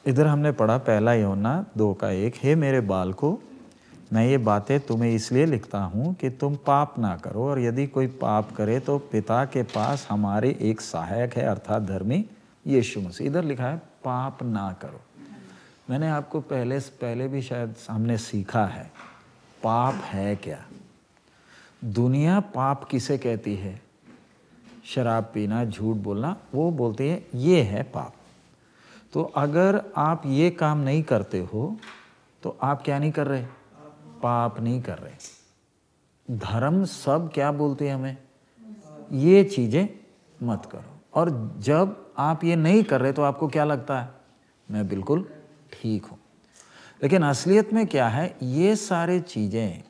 इधर हमने पढ़ा पहला यूहन्ना 2:1, हे मेरे बालकों, मैं ये बातें तुम्हें इसलिए लिखता हूँ कि तुम पाप ना करो, और यदि कोई पाप करे तो पिता के पास हमारे एक सहायक है, अर्थात धर्मी यीशु मसीह। इधर लिखा है पाप ना करो। मैंने आपको पहले भी शायद हमने सीखा है पाप है क्या। दुनिया पाप किसे कहती है? शराब पीना, झूठ बोलना, वो बोलती है ये है पाप। तो अगर आप ये काम नहीं करते हो तो आप क्या नहीं कर रहे? पाप नहीं कर रहे। धर्म सब क्या बोलते हैं हमें? ये चीज़ें मत करो। और जब आप ये नहीं कर रहे तो आपको क्या लगता है? मैं बिल्कुल ठीक हूँ। लेकिन असलियत में क्या है? ये सारे चीज़ें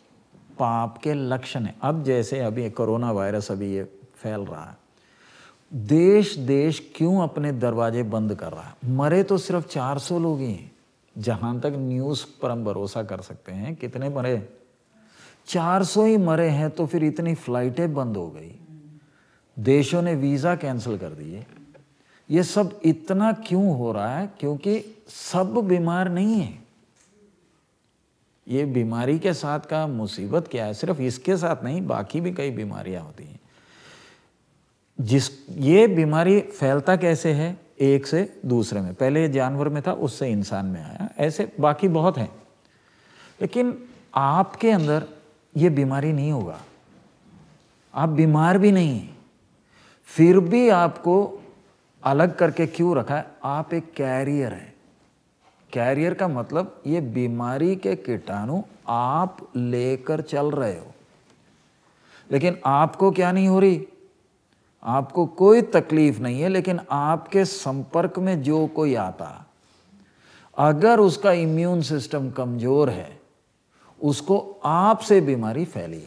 पाप के लक्षण हैं। अब जैसे अभी कोरोना वायरस अभी ये फैल रहा है, देश देश क्यों अपने दरवाजे बंद कर रहा है? मरे तो सिर्फ 400 लोग ही हैं, जहाँ तक न्यूज़ पर हम भरोसा कर सकते हैं। कितने मरे? 400 ही मरे हैं। तो फिर इतनी फ्लाइटें बंद हो गई, देशों ने वीज़ा कैंसिल कर दिए। ये सब इतना क्यों हो रहा है? क्योंकि सब बीमार नहीं है। ये बीमारी के साथ का मुसीबत क्या है? सिर्फ इसके साथ नहीं, बाकी भी कई बीमारियां होती हैं। ये बीमारी फैलता कैसे है? एक से दूसरे में। पहले जानवर में था, उससे इंसान में आया, ऐसे बाकी बहुत हैं। लेकिन आपके अंदर ये बीमारी नहीं होगा, आप बीमार भी नहीं हैं, फिर भी आपको अलग करके क्यों रखा है? आप एक कैरियर है। कैरियर का मतलब ये बीमारी के कीटाणु आप लेकर चल रहे हो, लेकिन आपको क्या नहीं हो रही? आपको कोई तकलीफ नहीं है, लेकिन आपके संपर्क में जो कोई आता, अगर उसका इम्यून सिस्टम कमजोर है, उसको आपसे बीमारी फैली।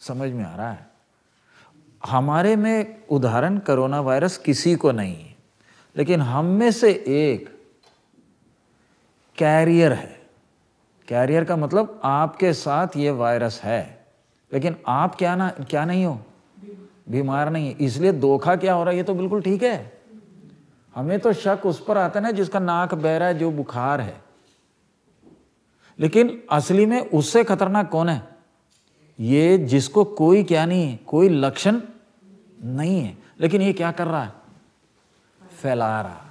समझ में आ रहा है? हमारे में उदाहरण कोरोना वायरस किसी को नहीं है, लेकिन हम में से एक कैरियर है। कैरियर का मतलब आपके साथ ये वायरस है, लेकिन आप क्या नहीं हो? बीमार नहीं है। इसलिए धोखा क्या हो रहा है? ये तो बिल्कुल ठीक है। हमें तो शक उस पर आता है ना जिसका नाक बह रहा है, जो बुखार है। लेकिन असली में उससे खतरनाक कौन है? ये जिसको कोई क्या नहीं है, कोई लक्षण नहीं है, लेकिन ये क्या कर रहा है? फैला रहा,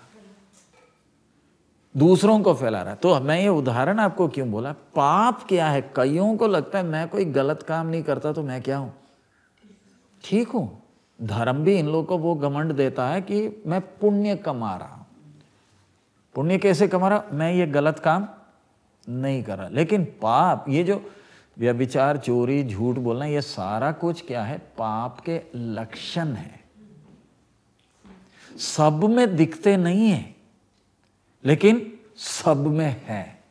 दूसरों को फैला रहा है। तो मैं ये उदाहरण आपको क्यों बोला? पाप क्या है? कईयों को लगता है मैं कोई गलत काम नहीं करता तो मैं क्या हूं? ठीक हूं। धर्म भी इन लोगों को वो घमंड देता है कि मैं पुण्य कमा रहा हूं। पुण्य कैसे कमा रहा? मैं ये गलत काम नहीं कर रहा। लेकिन पाप, ये जो व्यभिचार, चोरी, झूठ बोलना, ये सारा कुछ क्या है? पाप के लक्षण है। सब में दिखते नहीं है, लेकिन सब में है।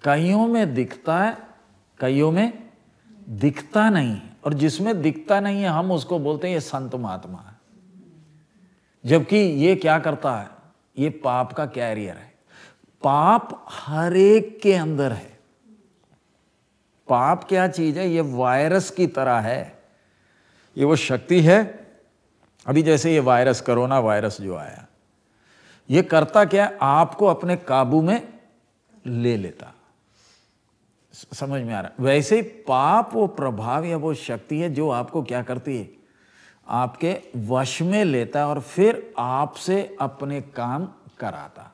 कईयों में दिखता है, कईयों में दिखता नहीं है। और जिसमें दिखता नहीं है हम उसको बोलते हैं ये संत महात्मा है, जबकि ये क्या करता है? ये पाप का कैरियर है। पाप हर एक के अंदर है। पाप क्या चीज है? ये वायरस की तरह है। ये वो शक्ति है। अभी जैसे ये वायरस, कोरोना वायरस जो आया, ये करता क्या है? आपको अपने काबू में ले लेता। समझ में आ रहा है? वैसे ही पाप वो प्रभाव या वो शक्ति है जो आपको क्या करती है? आपके वश में लेता और फिर आपसे अपने काम कराता।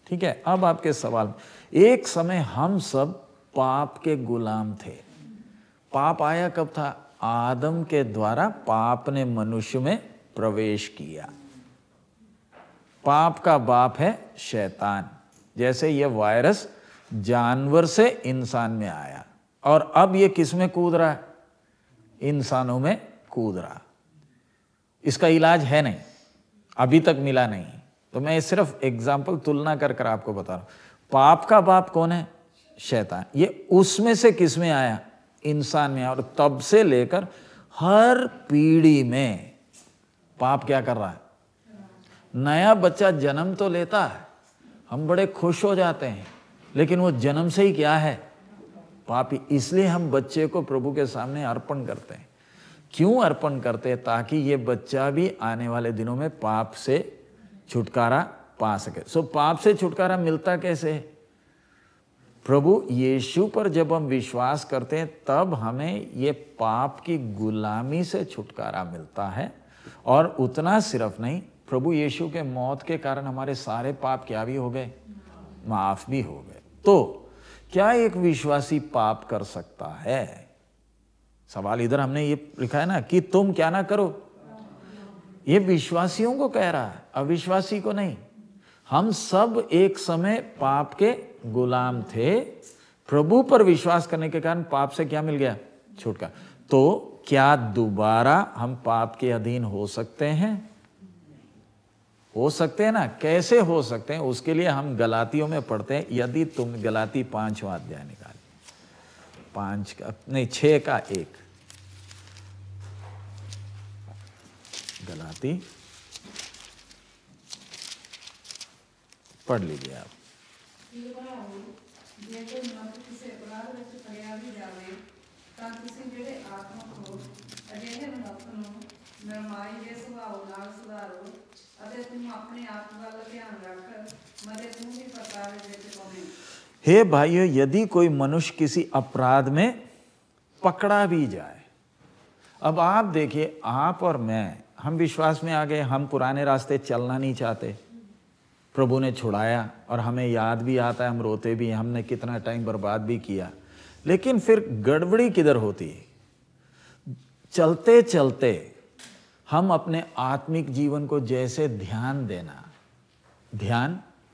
ठीक है? अब आपके सवाल, एक समय हम सब पाप के गुलाम थे। पाप आया कब था? आदम के द्वारा पाप ने मनुष्य में प्रवेश किया। पाप का बाप है शैतान। जैसे ये वायरस जानवर से इंसान में आया और अब ये किस में कूद रहा है? इंसानों में कूद रहा। इसका इलाज है नहीं, अभी तक मिला नहीं। तो मैं सिर्फ एग्जाम्पल, तुलना कर कर आपको बता रहा हूं। पाप का बाप कौन है? शैतान। ये उसमें से किस में आया? इंसान में आया। और तब से लेकर हर पीढ़ी में पाप क्या कर रहा है? नया बच्चा जन्म तो लेता है, हम बड़े खुश हो जाते हैं, लेकिन वो जन्म से ही क्या है? पापी। इसलिए हम बच्चे को प्रभु के सामने अर्पण करते हैं। क्यों अर्पण करते हैं? ताकि ये बच्चा भी आने वाले दिनों में पाप से छुटकारा पा सके। सो पाप से छुटकारा मिलता कैसे? प्रभु यीशु पर जब हम विश्वास करते हैं तब हमें ये पाप की गुलामी से छुटकारा मिलता है। और उतना सिर्फ नहीं, प्रभु यीशु के मौत के कारण हमारे सारे पाप क्या भी हो गए? माफ भी हो गए। तो क्या एक विश्वासी पाप कर सकता है? सवाल इधर हमने ये लिखा है ना कि तुम क्या ना करो। ये विश्वासियों को कह रहा है, अविश्वासी को नहीं। हम सब एक समय पाप के गुलाम थे। प्रभु पर विश्वास करने के कारण पाप से क्या मिल गया? छुटकारा। तो क्या दोबारा हम पाप के अधीन हो सकते हैं? हो सकते हैं ना। कैसे हो सकते हैं? उसके लिए हम गलातियों में पढ़ते हैं। यदि तुम गलाती 5वां अध्याय निकाल, 6 का 1 गलाती पढ़ लीजिए आप। हे भाइयों, यदि कोई मनुष्य किसी अपराध में पकड़ा भी जाए। अब आप देखिए, आप और मैं, हम विश्वास में आ गए, हम पुराने रास्ते चलना नहीं चाहते। प्रभु ने छुड़ाया और हमें याद भी आता है, हम रोते भी, हमने कितना टाइम बर्बाद भी किया। लेकिन फिर गड़बड़ी किधर होती है? चलते चलते हम अपने आत्मिक जीवन को जैसे ध्यान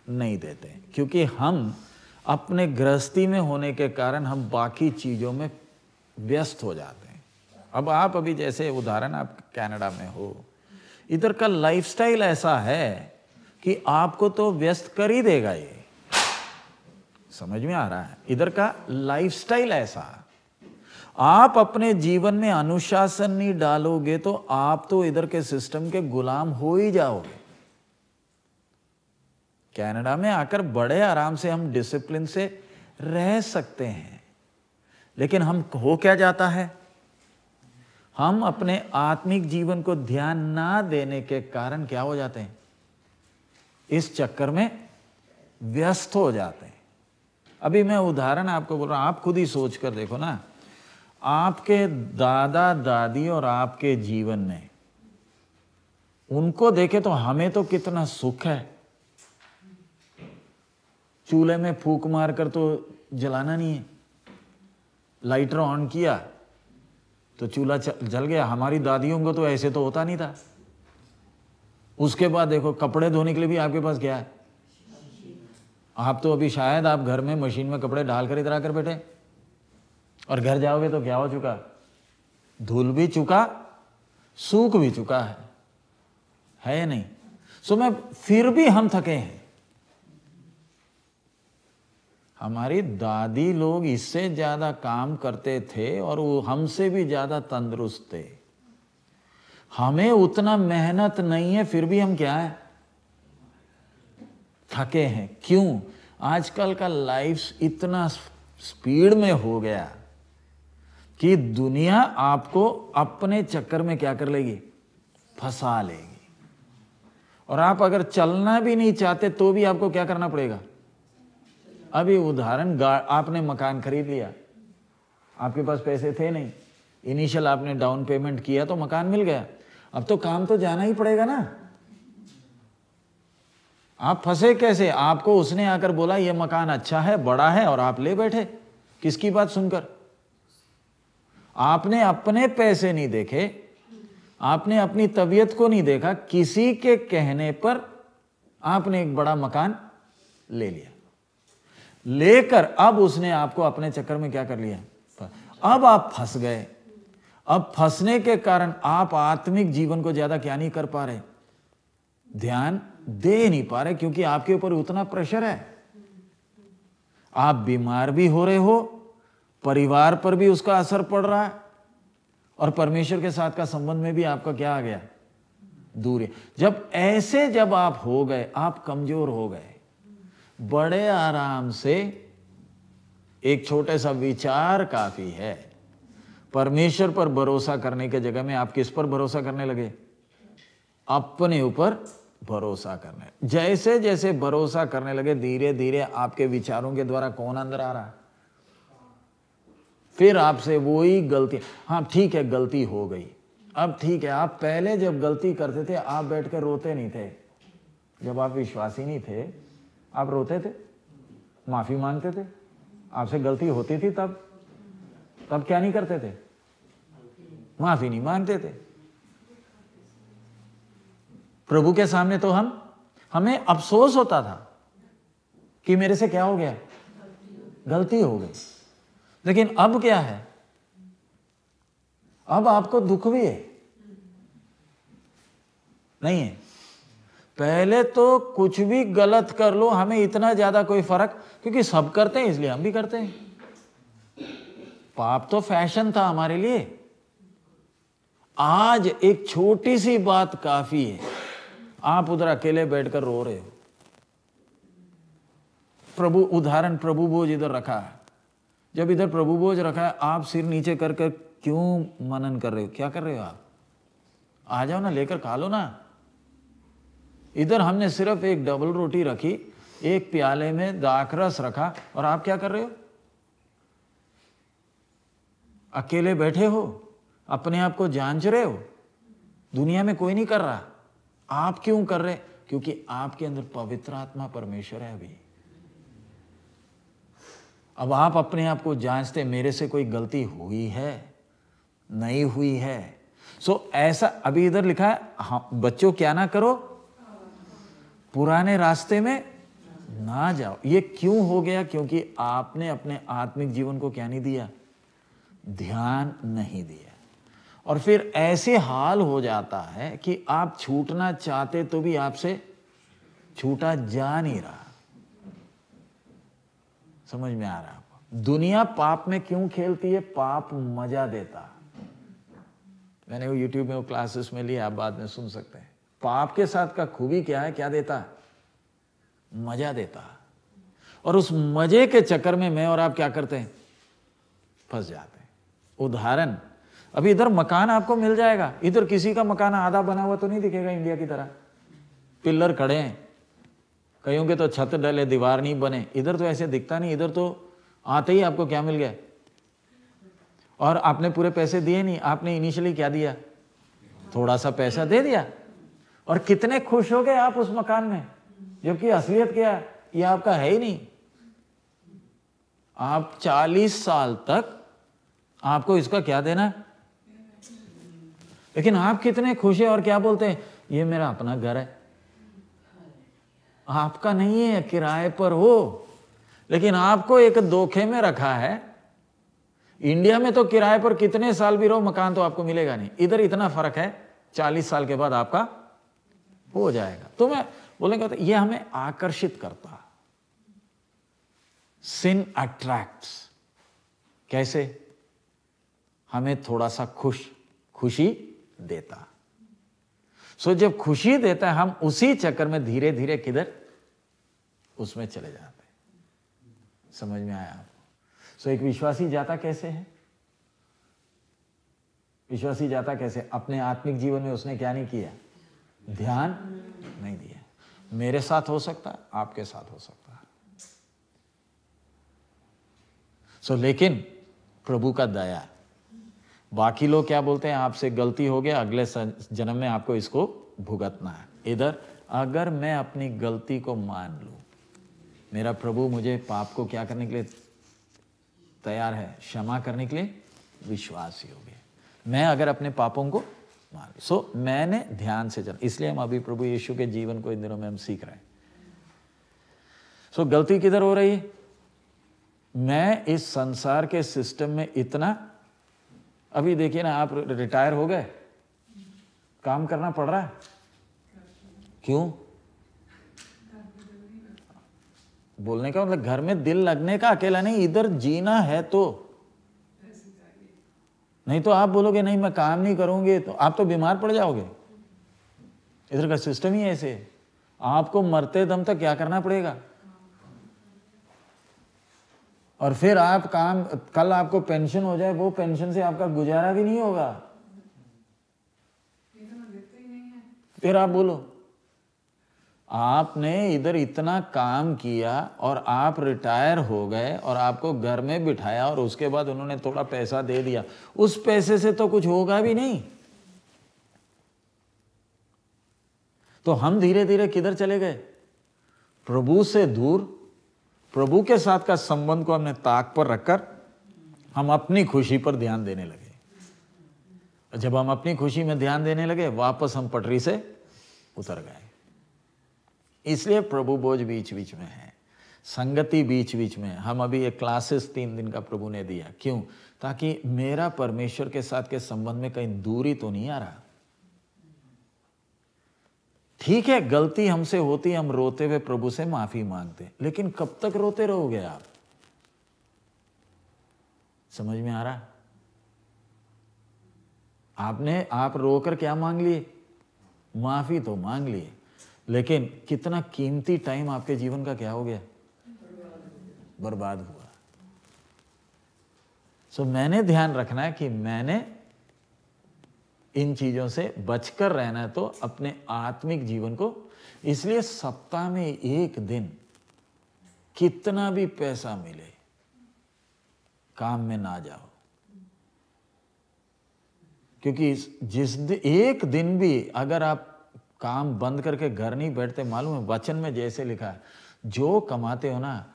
नहीं देते, क्योंकि हम अपने गृहस्थी में होने के कारण हम बाकी चीज़ों में व्यस्त हो जाते हैं। अब आप अभी जैसे उदाहरण, आप कनाडा में हो, इधर का लाइफस्टाइल ऐसा है कि आपको तो व्यस्त कर ही देगा। ये समझ में आ रहा है? इधर का लाइफस्टाइल ऐसा, आप अपने जीवन में अनुशासन नहीं डालोगे तो आप तो इधर के सिस्टम के गुलाम हो ही जाओगे। कनाडा में आकर बड़े आराम से हम डिसिप्लिन से रह सकते हैं, लेकिन हम हो क्या जाता है? हम अपने आत्मिक जीवन को ध्यान ना देने के कारण क्या हो जाते हैं? इस चक्कर में व्यस्त हो जाते हैं। अभी मैं उदाहरण आपको बोल रहा हूं, आप खुद ही सोच कर देखो ना, आपके दादा दादी और आपके जीवन में, उनको देखे तो हमें तो कितना सुख है। चूल्हे में फूंक मार कर तो जलाना नहीं है, लाइटर ऑन किया तो चूल्हा जल गया। हमारी दादियों को तो ऐसे तो होता नहीं था। उसके बाद देखो, कपड़े धोने के लिए भी आपके पास क्या है? आप तो अभी शायद आप घर में मशीन में कपड़े डालकर इधर आकर बैठे, और घर जाओगे तो क्या हो चुका? धुल भी चुका, सूख भी चुका है या नहीं? सो मैं फिर भी हम थके हैं। हमारी दादी लोग इससे ज्यादा काम करते थे और वो हमसे भी ज्यादा तंदुरुस्त थे। हमें उतना मेहनत नहीं है, फिर भी हम क्या है? थके हैं। क्यों? आजकल का लाइफ इतना स्पीड में हो गया कि दुनिया आपको अपने चक्कर में क्या कर लेगी? फंसा लेगी। और आप अगर चलना भी नहीं चाहते तो भी आपको क्या करना पड़ेगा? अभी उदाहरण, आपने मकान खरीद लिया, आपके पास पैसे थे नहीं, इनिशियल आपने डाउन पेमेंट किया तो मकान मिल गया। अब तो काम तो जाना ही पड़ेगा ना। आप फंसे कैसे? आपको उसने आकर बोला ये मकान अच्छा है, बड़ा है, और आप ले बैठे। किसकी बात सुनकर? आपने अपने पैसे नहीं देखे, आपने अपनी तबीयत को नहीं देखा, किसी के कहने पर आपने एक बड़ा मकान ले लिया। लेकर अब उसने आपको अपने चक्कर में क्या कर लिया? अब आप फंस गए। अब फंसने के कारण आप आत्मिक जीवन को ज्यादा क्या नहीं कर पा रहे? ध्यान दे नहीं पा रहे, क्योंकि आपके ऊपर उतना प्रेशर है। आप बीमार भी हो रहे हो, परिवार पर भी उसका असर पड़ रहा है, और परमेश्वर के साथ का संबंध में भी आपका क्या आ गया? दूर है। जब आप हो गए, आप कमजोर हो गए, बड़े आराम से एक छोटे सा विचार काफी है। परमेश्वर पर भरोसा करने के जगह में आप किस पर भरोसा करने लगे? अपने ऊपर भरोसा करने, जैसे जैसे भरोसा करने लगे धीरे धीरे आपके विचारों के द्वारा कौन अंदर आ रहा है, फिर आपसे वही गलती, हाँ ठीक है गलती हो गई, अब ठीक है। आप पहले जब गलती करते थे आप बैठ कर रोते नहीं थे, जब आप विश्वासी नहीं थे आप रोते थे, माफी मांगते थे, आपसे गलती होती थी तब क्या नहीं करते थे, माफी नहीं मांगते थे। प्रभु के सामने तो हमें अफसोस होता था कि मेरे से क्या हो गया, गलती हो गई। लेकिन अब क्या है, अब आपको दुख भी है, नहीं है। पहले तो कुछ भी गलत कर लो हमें इतना ज्यादा कोई फर्क, क्योंकि सब करते हैं इसलिए हम भी करते हैं। पाप तो फैशन था हमारे लिए, आज एक छोटी सी बात काफी है। आप उधर अकेले बैठकर रो रहे हो, प्रभु बोझ इधर रखा है, जब इधर प्रभु बोझ रखा है आप सिर नीचे कर कर क्यों मनन कर रहे हो, क्या कर रहे हो आप? आ जाओ ना, लेकर खा लो ना। इधर हमने सिर्फ एक डबल रोटी रखी, एक प्याले में दाखरस रखा, और आप क्या कर रहे हो? अकेले बैठे हो, अपने आप को जांच रहे हो। दुनिया में कोई नहीं कर रहा, आप क्यों कर रहे? क्योंकि आपके अंदर पवित्र आत्मा परमेश्वर है। अभी अब आप अपने आप को जांचते, मेरे से कोई गलती हुई है, नहीं हुई है। ऐसा अभी इधर लिखा है, हाँ बच्चों क्या ना करो, पुराने रास्ते में ना जाओ। ये क्यों हो गया? क्योंकि आपने अपने आत्मिक जीवन को क्या नहीं दिया, ध्यान नहीं दिया। और फिर ऐसे हाल हो जाता है कि आप छूटना चाहते तो भी आपसे छूटा जा नहीं रहा। समझ में आ रहा आपको? दुनिया पाप में क्यों खेलती है? पाप मजा देता। मैंने वो यूट्यूब में वो क्लासेस में लिया, आप बाद में सुन सकते हैं। पाप के साथ का खूबी क्या है? क्या देता? मजा देता। और उस मजे के चक्कर में मैं और आप क्या करते हैं? फंस जाते हैं। उदाहरण, अभी इधर मकान आपको मिल जाएगा, इधर किसी का मकान आधा बना हुआ तो नहीं दिखेगा इंडिया की तरह, पिलर खड़े हैं, कईयों के तो छत डले दीवार नहीं बने। इधर तो ऐसे दिखता नहीं, इधर तो आते ही आपको क्या मिल गया, और आपने पूरे पैसे दिए नहीं, आपने इनिशियली क्या दिया, थोड़ा सा पैसा दे दिया, और कितने खुश हो गए आप उस मकान में, जबकि असलियत क्या है, ये आपका है ही नहीं। आप 40 साल तक आपको इसका क्या देना, लेकिन आप कितने खुश हैं और क्या बोलते हैं, ये मेरा अपना घर है। आपका नहीं है, किराए पर हो, लेकिन आपको एक धोखे में रखा है। इंडिया में तो किराए पर कितने साल भी रहो मकान तो आपको मिलेगा नहीं, इधर इतना फर्क है, 40 साल के बाद आपका हो जाएगा। तो मैं बोलेंगे ये हमें आकर्षित करता। सिन अट्रैक्ट्स, कैसे? हमें थोड़ा सा खुशी देता। जब खुशी देता है हम उसी चक्कर में धीरे धीरे किधर, उसमें चले जाते हैं। समझ में आया आपको? एक विश्वासी जाता कैसे है? विश्वासी जाता कैसे? अपने आत्मिक जीवन में उसने क्या नहीं किया, ध्यान नहीं दिया। मेरे साथ हो सकता है, आपके साथ हो सकता है। लेकिन प्रभु का दया, बाकी लोग क्या बोलते हैं, आपसे गलती हो गया, अगले जन्म में आपको इसको भुगतना है। इधर अगर मैं अपनी गलती को मान लूं, मेरा प्रभु मुझे पाप को क्या करने के लिए तैयार है, क्षमा करने के लिए विश्वासी हो गए। मैं अगर अपने पापों को मान लूं, मैंने ध्यान से चला। इसलिए हम अभी प्रभु यीशु के जीवन को इन दिनों में हम सीख रहे हैं। गलती किधर हो रही है? मैं इस संसार के सिस्टम में इतना, अभी देखिए ना, आप रिटायर हो गए, काम करना पड़ रहा है, क्यों? बोलने का मतलब घर में दिल लगने का अकेला नहीं, इधर जीना है तो। नहीं तो आप बोलोगे नहीं मैं काम नहीं करूंगे, तो आप तो बीमार पड़ जाओगे। इधर का सिस्टम ही ऐसे है, आपको मरते दम तक क्या करना पड़ेगा। और फिर आप काम, कल आपको पेंशन हो जाए, वो पेंशन से आपका गुजारा भी नहीं होगा। फिर आप बोलो आपने इधर इतना काम किया और आप रिटायर हो गए और आपको घर में बिठाया और उसके बाद उन्होंने थोड़ा पैसा दे दिया, उस पैसे से तो कुछ होगा भी नहीं। तो हम धीरे धीरे किधर चले गए? प्रभु से दूर। प्रभु के साथ का संबंध को हमने ताक पर रखकर हम अपनी खुशी पर ध्यान देने लगे। जब हम अपनी खुशी में ध्यान देने लगे, वापस हम पटरी से उतर गए। इसलिए प्रभु बोझ बीच बीच में है, संगति बीच बीच में। हम अभी ये क्लासेस 3 दिन का प्रभु ने दिया, क्यों? ताकि मेरा परमेश्वर के साथ के संबंध में कहीं दूरी तो नहीं आ रहा। ठीक है, गलती हमसे होती, हम रोते हुए प्रभु से माफी मांगते, लेकिन कब तक रोते रहोगे आप? समझ में आ रहा? आप रोकर क्या मांग लिए? माफी तो मांग लिए, लेकिन कितना कीमती टाइम आपके जीवन का क्या हो गया? बर्बाद हुआ। सो मैंने ध्यान रखना है कि मैंने इन चीजों से बचकर रहना है, तो अपने आत्मिक जीवन को। इसलिए सप्ताह में एक दिन कितना भी पैसा मिले, काम में ना जाओ। क्योंकि जिस एक दिन भी अगर आप काम बंद करके घर नहीं बैठते, मालूम है वचन में जैसे लिखा है, जो कमाते हो ना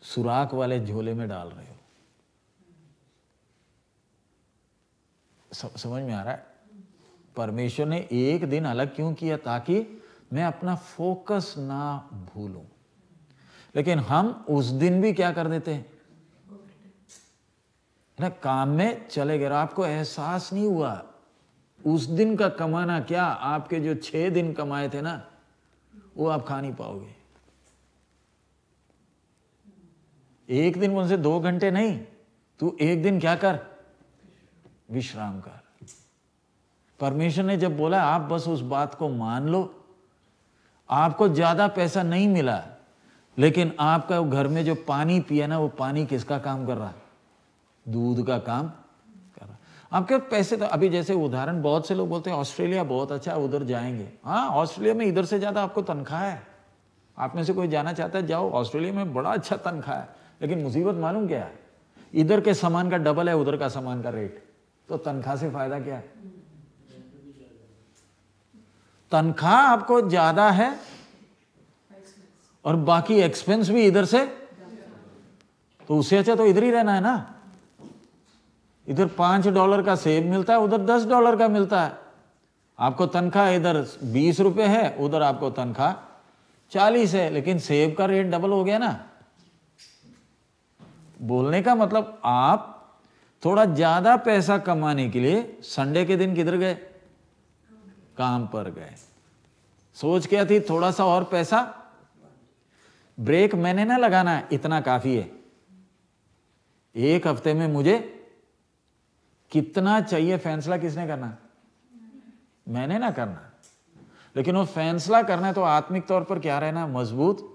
सुराख वाले झोले में डाल रहे हो। समझ में आ रहा है? परमेश्वर ने एक दिन अलग क्यों किया? ताकि मैं अपना फोकस ना भूलूं। लेकिन हम उस दिन भी क्या कर देते हैं ना, काम में चले गए। आपको एहसास नहीं हुआ उस दिन का कमाना क्या, आपके जो 6 दिन कमाए थे ना, वो आप खा नहीं पाओगे। एक दिन उनसे 2 घंटे नहीं, तू एक दिन क्या कर? विश्राम कर। परमेश्वर ने जब बोला, आप बस उस बात को मान लो। आपको ज्यादा पैसा नहीं मिला, लेकिन आपका घर में जो पानी पिया ना, वो पानी किसका काम कर रहा है? दूध का काम कर रहा। आपके पैसे तो अभी, जैसे उदाहरण, बहुत से लोग बोलते हैं ऑस्ट्रेलिया बहुत अच्छा है, उधर जाएंगे। हाँ, ऑस्ट्रेलिया में इधर से ज्यादा आपको तनख्वाह है। आप में से कोई जाना चाहता है, जाओ, ऑस्ट्रेलिया में बड़ा अच्छा तनख्वाह है। लेकिन मुसीबत मालूम क्या है? इधर के सामान का डबल है उधर का सामान का रेट। तो तनख्वाह से फायदा क्या है? तनख्वाह आपको ज्यादा है और बाकी एक्सपेंस भी इधर से, तो उससे अच्छा तो इधर ही रहना है ना। इधर $5 का सेब मिलता है, उधर $10 का मिलता है। आपको तनख्वाह इधर 20 रुपए है, उधर आपको तनख्वाह 40 है, लेकिन सेब का रेट डबल हो गया ना। बोलने का मतलब, आप थोड़ा ज्यादा पैसा कमाने के लिए संडे के दिन किधर गए? काम पर गए। सोच क्या थी? थोड़ा सा और पैसा, ब्रेक मैंने ना लगाना है, इतना काफी है। एक हफ्ते में मुझे कितना चाहिए, फैसला किसने करना? मैंने ना करना। लेकिन वो फैसला करना है तो आत्मिक तौर पर क्या रहना? मजबूत।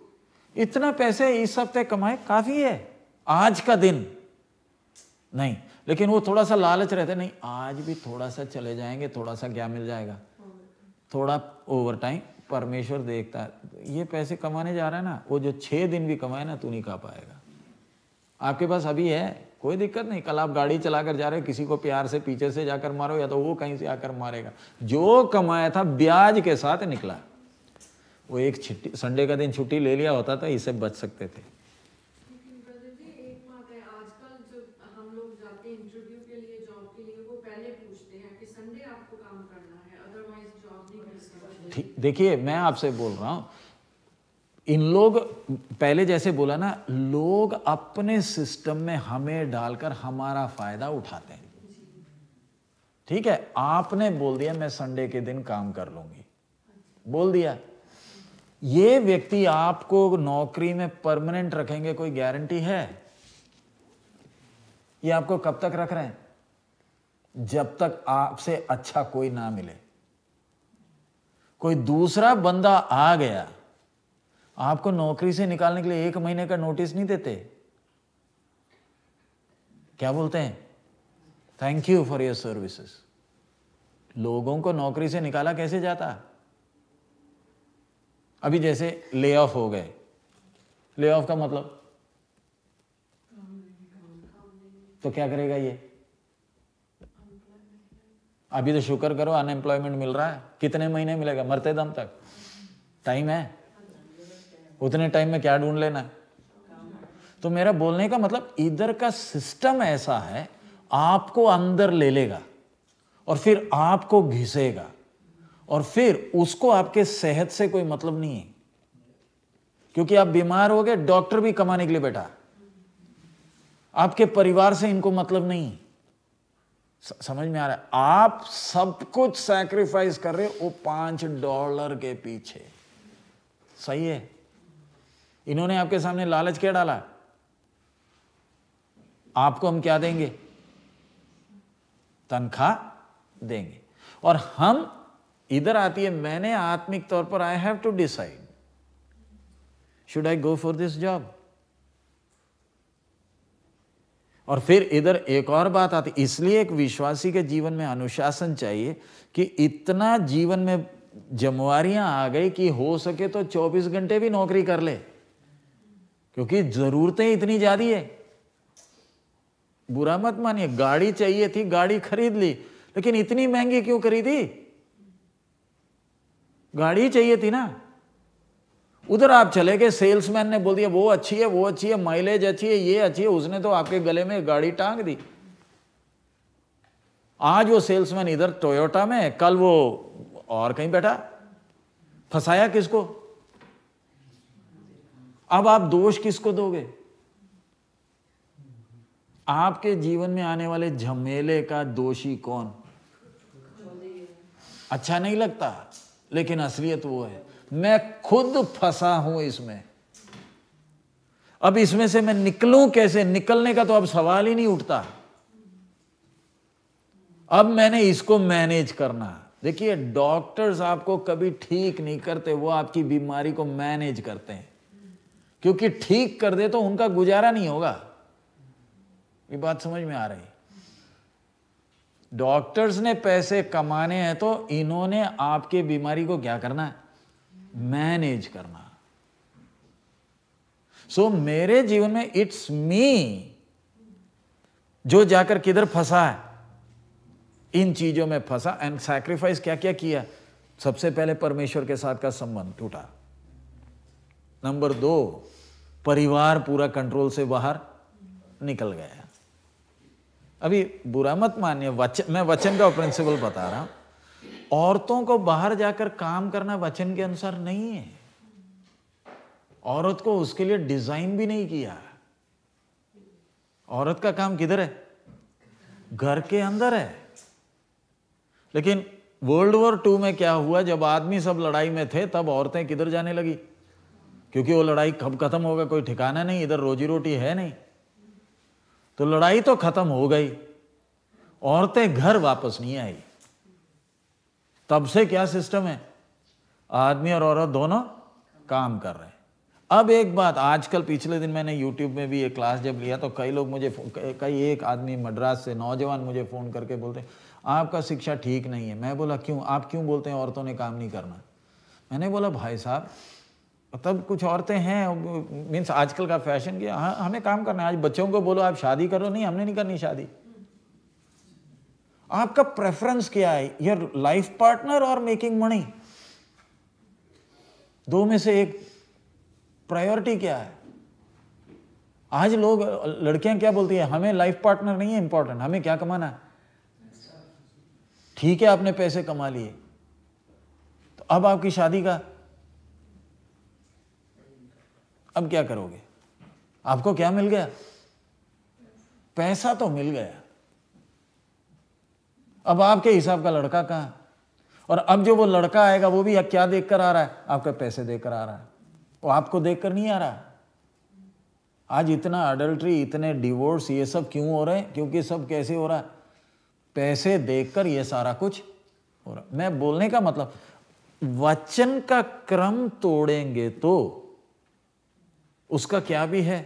इतना पैसे इस हफ्ते कमाए, काफी है आज का दिन नहीं। लेकिन वो थोड़ा सा लालच रहता है, नहीं आज भी थोड़ा सा चले जाएंगे, थोड़ा सा क्या मिल जाएगा? थोड़ा ओवर टाइम। परमेश्वर देखता है ये पैसे कमाने जा रहा है ना, वो जो 6 दिन भी कमाए ना, तू नहीं खा पाएगा। आपके पास अभी है, कोई दिक्कत नहीं। कल आप गाड़ी चलाकर जा रहे हो, किसी को प्यार से पीछे से जाकर मारो, या तो वो कहीं से आकर मारेगा। जो कमाया था ब्याज के साथ निकला। वो एक संडे का दिन छुट्टी ले लिया होता तो इससे बच सकते थे। देखिए, मैं आपसे बोल रहा हूं, इन लोग पहले जैसे बोला ना, लोग अपने सिस्टम में हमें डालकर हमारा फायदा उठाते हैं। ठीक है, आपने बोल दिया मैं संडे के दिन काम कर लूंगी, बोल दिया। ये व्यक्ति आपको नौकरी में परमानेंट रखेंगे, कोई गारंटी है? ये आपको कब तक रख रहे हैं? जब तक आपसे अच्छा कोई ना मिले। कोई दूसरा बंदा आ गया, आपको नौकरी से निकालने के लिए 1 महीने का नोटिस नहीं देते। क्या बोलते हैं? Thank you for your services. लोगों को नौकरी से निकाला कैसे जाता? अभी जैसे ले ऑफ हो गए, ले ऑफ का मतलब तो क्या करेगा ये? अभी तो शुक्र करो अनएम्प्लॉयमेंट मिल रहा है, कितने महीने मिलेगा? मरते दम तक टाइम है, उतने टाइम में क्या ढूंढ लेना है। तो मेरा बोलने का मतलब इधर का सिस्टम ऐसा है, आपको अंदर ले लेगा और फिर आपको घिसेगा और फिर उसको आपके सेहत से कोई मतलब नहीं है, क्योंकि आप बीमार हो गए, डॉक्टर भी कमाने के लिए बैठा, आपके परिवार से इनको मतलब नहीं। समझ में आ रहा है? आप सब कुछ सैक्रिफाइस कर रहे हो वो $5 के पीछे। सही है? इन्होंने आपके सामने लालच क्या डाला? आपको हम क्या देंगे? तनख्वाह देंगे। और हम इधर आती है, मैंने आत्मिक तौर पर I have to decide, should I go for this job? और फिर इधर एक और बात आती, इसलिए एक विश्वासी के जीवन में अनुशासन चाहिए कि इतना जीवन में जिम्मेवारियां आ गई कि हो सके तो 24 घंटे भी नौकरी कर ले, क्योंकि जरूरतें इतनी ज्यादा है। बुरा मत मानिए, गाड़ी चाहिए थी, गाड़ी खरीद ली, लेकिन इतनी महंगी क्यों खरीदी? गाड़ी चाहिए थी ना। उधर आप चले गए, सेल्समैन ने बोल दिया वो अच्छी है, वो अच्छी है, माइलेज अच्छी है, ये अच्छी है, उसने तो आपके गले में गाड़ी टांग दी। आज वो सेल्समैन इधर टोयोटा में, कल वो और कहीं बैठा, फंसाया किसको? अब आप दोष किसको दोगे? आपके जीवन में आने वाले झमेले का दोषी कौन? अच्छा नहीं लगता, लेकिन असलियत वो है। मैं खुद फंसा हूं इसमें, अब इसमें से मैं निकलूं कैसे? निकलने का तो अब सवाल ही नहीं उठता। अब मैंने इसको मैनेज करना। देखिए, डॉक्टर्स आपको कभी ठीक नहीं करते, वो आपकी बीमारी को मैनेज करते हैं, क्योंकि ठीक कर दे तो उनका गुजारा नहीं होगा। ये बात समझ में आ रही? डॉक्टर्स ने पैसे कमाने हैं तो इन्होंने आपके बीमारी को क्या करना है? मैनेज करना। सो मेरे जीवन में इट्स मी जो जाकर किधर फंसा है, इन चीजों में फंसा। एंड सैक्रिफाइस क्या क्या किया? सबसे पहले परमेश्वर के साथ का संबंध टूटा। नंबर 2, परिवार पूरा कंट्रोल से बाहर निकल गया। अभी बुरा मत मानिए, मैं वचन का प्रिंसिपल बता रहा हूं। औरतों को बाहर जाकर काम करना वचन के अनुसार नहीं है। औरत को उसके लिए डिजाइन भी नहीं किया। औरत का काम किधर है? घर के अंदर है। लेकिन वर्ल्ड वॉर 2 में क्या हुआ? जब आदमी सब लड़ाई में थे, तब औरतें किधर जाने लगी? क्योंकि वो लड़ाई कब खत्म होगा कोई ठिकाना नहीं, इधर रोजी रोटी है नहीं। तो लड़ाई तो खत्म हो गई, औरतें घर वापस नहीं आई। तब से क्या सिस्टम है? आदमी और औरत दोनों काम कर रहे हैं। अब एक बात, आजकल पिछले दिन मैंने YouTube में भी एक क्लास जब लिया तो कई लोग मुझे, एक आदमी मद्रास से नौजवान मुझे फ़ोन करके बोलते आपका शिक्षा ठीक नहीं है। मैं बोला क्यों? आप क्यों बोलते हैं औरतों ने काम नहीं करना? मैंने बोला भाई साहब, तब कुछ औरतें हैं, मीन्स आजकल का फैशन किया, हाँ हमें काम करना है। आज बच्चों को बोलो आप शादी करो, नहीं हमने नहीं करनी शादी। आपका प्रेफरेंस क्या है? योर लाइफ पार्टनर और मेकिंग मनी? दो में से एक प्रायोरिटी क्या है? आज लोग, लड़कियां क्या बोलती है? हमें लाइफ पार्टनर नहीं है इंपॉर्टेंट, हमें क्या कमाना है। ठीक है, आपने पैसे कमा लिए, तो अब आपकी शादी का अब क्या करोगे? आपको क्या मिल गया? पैसा तो मिल गया, अब आपके हिसाब का लड़का कहां? और अब जो वो लड़का आएगा वो भी क्या देखकर आ रहा है? आपके पैसे देखकर आ रहा है, वो आपको देखकर नहीं आ रहा। आज इतना अडल्ट्री, इतने डिवोर्स, ये सब क्यों हो रहे हैं? क्योंकि सब कैसे हो रहा है? पैसे देखकर ये सारा कुछ हो रहा। मैं बोलने का मतलब, वचन का क्रम तोड़ेंगे तो उसका क्या भी है?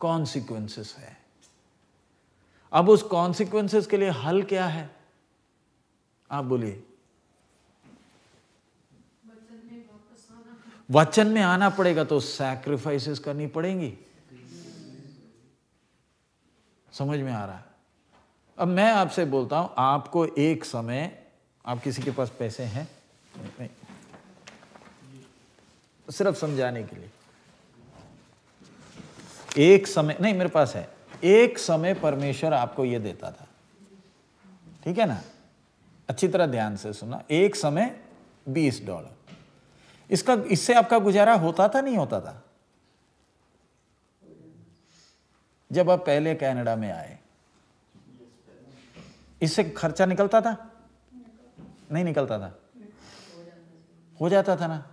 कॉन्सिक्वेंसेस है। अब उस कॉन्सिक्वेंसेस के लिए हल क्या है? आप बोलिए। वचन में आना पड़ेगा तो सैक्रिफाइसेस करनी पड़ेंगी। समझ में आ रहा है? अब मैं आपसे बोलता हूं, आपको एक समय, आप किसी के पास पैसे हैं? नहीं, सिर्फ समझाने के लिए, एक समय, नहीं मेरे पास है, एक समय परमेश्वर आपको यह देता था, ठीक है ना? अच्छी तरह ध्यान से सुना, एक समय $20, इससे आपका गुजारा होता था नहीं होता था? जब आप पहले कनाडा में आए, इससे खर्चा निकलता था? नहीं निकलता था? हो जाता था ना?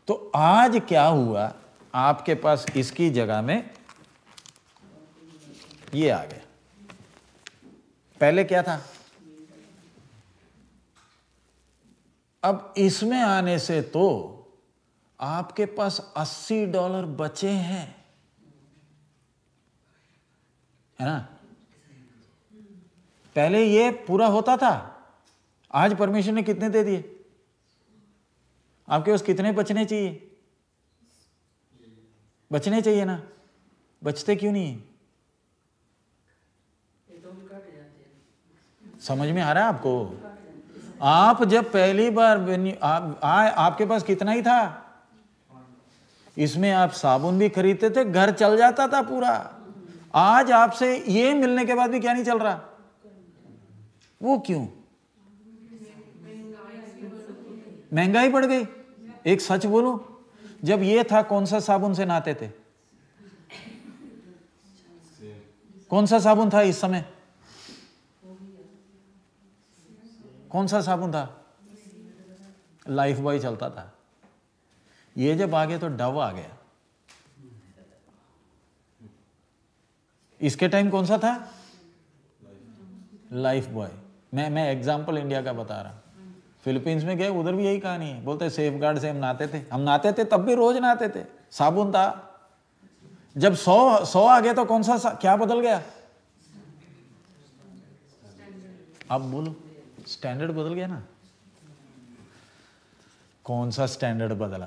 तो आज क्या हुआ, आपके पास इसकी जगह में ये आ गया। पहले क्या था? अब इसमें आने से तो आपके पास $80 बचे हैं, है ना? पहले ये पूरा होता था, आज परमेश्वर ने कितने दे दिए? आपके पास कितने बचने चाहिए? बचने चाहिए ना? बचते क्यों नहीं? समझ में आ रहा है आपको? आप जब पहली बार आपके पास कितना ही था? इसमें आप साबुन भी खरीदते थे, घर चल जाता था पूरा। आज आपसे ये मिलने के बाद भी क्या नहीं चल रहा? वो क्यों? महंगाई बढ़ गई। एक सच बोलो, जब ये था कौन सा साबुन से नहाते थे? कौन सा साबुन था इस समय? कौन सा साबुन था? लाइफ बॉय चलता था। ये जब आ गया तो डव आ गया। इसके टाइम कौन सा था? Life boy. मैं एग्जांपल इंडिया का बता रहा हूं। फिलीपींस में गए, उधर भी यही कहानी है। बोलते सेफ गार्ड से हम नहाते थे, तब भी रोज नहाते थे, साबुन था। जब 100 आ गया तो कौन सा क्या बदल गया? आप बोलो, स्टैंडर्ड बदल गया ना? कौन सा स्टैंडर्ड बदला?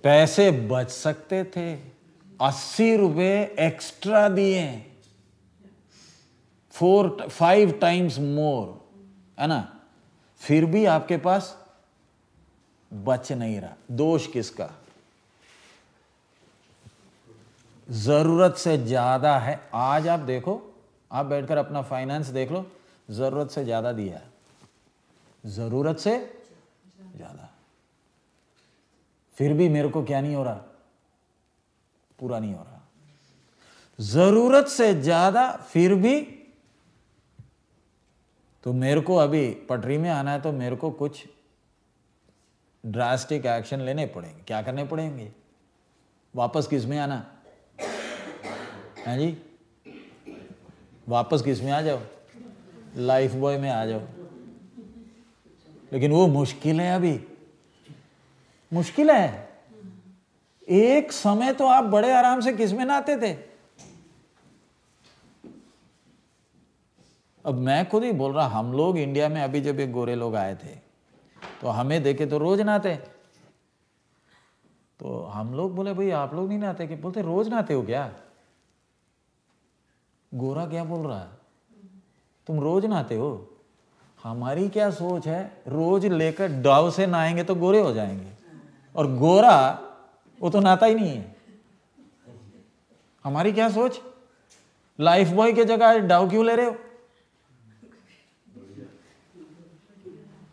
पैसे बच सकते थे, $80 एक्स्ट्रा दिए, 4-5 टाइम्स मोर, है ना? फिर भी आपके पास बच नहीं रहा। दोष किसका? जरूरत से ज्यादा है। आज आप देखो, आप बैठकर अपना फाइनेंस देख लो, जरूरत से ज्यादा दिया है, जरूरत से ज्यादा। फिर भी मेरे को क्या नहीं हो रहा? पूरा नहीं हो रहा। जरूरत से ज्यादा, फिर भी। तो मेरे को अभी पटरी में आना है तो मेरे को कुछ ड्रास्टिक एक्शन लेने पड़ेंगे। क्या करने पड़ेंगे? वापस किस में आना है जी? वापस किस में आ जाओ? लाइफ बॉय में आ जाओ। लेकिन वो मुश्किल है, अभी मुश्किल है। एक समय तो आप बड़े आराम से किस में नहाते थे। अब मैं खुद ही बोल रहा, हम लोग इंडिया में अभी जब एक गोरे लोग आए थे तो हमें देखे तो रोज नहाते। तो हम लोग बोले भाई आप लोग नहीं नहाते? कि बोलते रोज नहाते हो क्या? गोरा क्या बोल रहा है, तुम रोज नहाते हो? हमारी क्या सोच है, रोज लेकर डाव से नहाएंगे तो गोरे हो जाएंगे, और गोरा वो तो नहाता ही नहीं है। हमारी क्या सोच? लाइफ बॉय के जगह डाव क्यों ले रहे हो?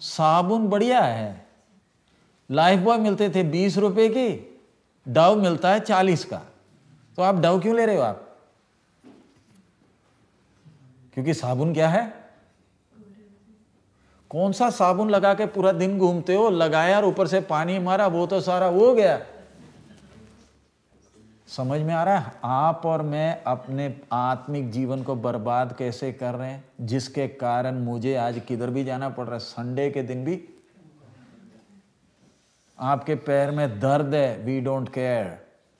साबुन बढ़िया है। लाइफ बॉय मिलते थे $20 की, डव मिलता है 40 का। तो आप डव क्यों ले रहे हो आप? क्योंकि साबुन क्या है? कौन सा साबुन लगा के पूरा दिन घूमते हो? लगाया और ऊपर से पानी मारा, वो तो सारा हो गया। समझ में आ रहा है? आप और मैं अपने आत्मिक जीवन को बर्बाद कैसे कर रहे हैं, जिसके कारण मुझे आज किधर भी जाना पड़ रहा है। संडे के दिन भी आपके पैर में दर्द है, वी डोंट केयर,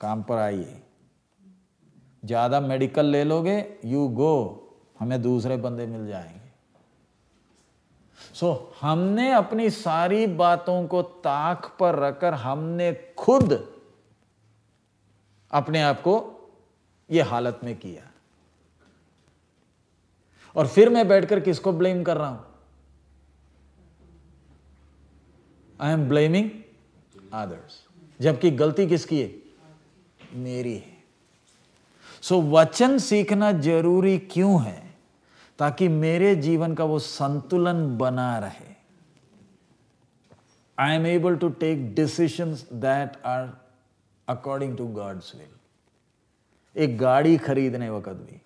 काम पर आइए। ज्यादा मेडिकल ले लोगे, यू गो, हमें दूसरे बंदे मिल जाएंगे। हमने अपनी सारी बातों को ताक पर रखकर हमने खुद अपने आप को ये हालत में किया, और फिर मैं बैठकर किसको ब्लेम कर रहा हूं? आई एम ब्लेमिंग अदर्स, जबकि गलती किसकी है? मेरी है। वचन सीखना जरूरी क्यों है? ताकि मेरे जीवन का वो संतुलन बना रहे। I am able to take decisions that are according to God's will. एक गाड़ी खरीदने वक्त भी,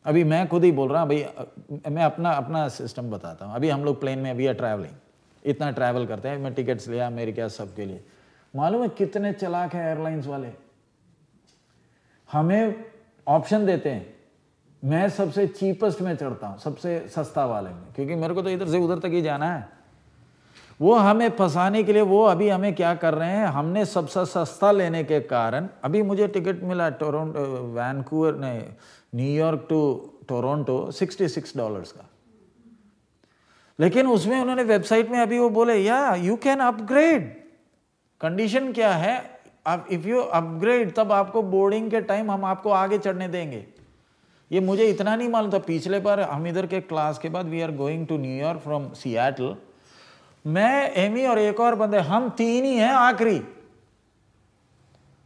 अभी मैं खुद ही बोल रहा हूं भाई, मैं अपना सिस्टम बताता हूं। अभी हम लोग प्लेन में, वी आर ट्रैवलिंग, इतना ट्रैवल करते हैं, मैं टिकट्स लिया अमेरिका सबके लिए। मालूम है कितने चालाक है एयरलाइंस वाले, हमें ऑप्शन देते हैं, मैं सबसे चीपेस्ट में चढ़ता हूं, सबसे सस्ता वाले में, क्योंकि मेरे को तो इधर से उधर तक ही जाना है। वो हमें फंसाने के लिए वो अभी हमें क्या कर रहे हैं, हमने सबसे सस्ता लेने के कारण, अभी मुझे टिकट मिला टोरंटो, वैनकूवर नहीं, न्यूयॉर्क टू टोरंटो $66 का, लेकिन उसमें उन्होंने वेबसाइट में अभी वो बोले या यू कैन अपग्रेड। कंडीशन क्या है? अब इफ यू अपग्रेड तब आपको बोर्डिंग के टाइम हम आपको आगे चढ़ने देंगे। ये मुझे इतना नहीं मालूम था। पिछले बार हम इधर के क्लास के बाद we are going to New York from Seattle, मैं, एमी और एक और बंदे, हम 3 ही हैं आखिरी,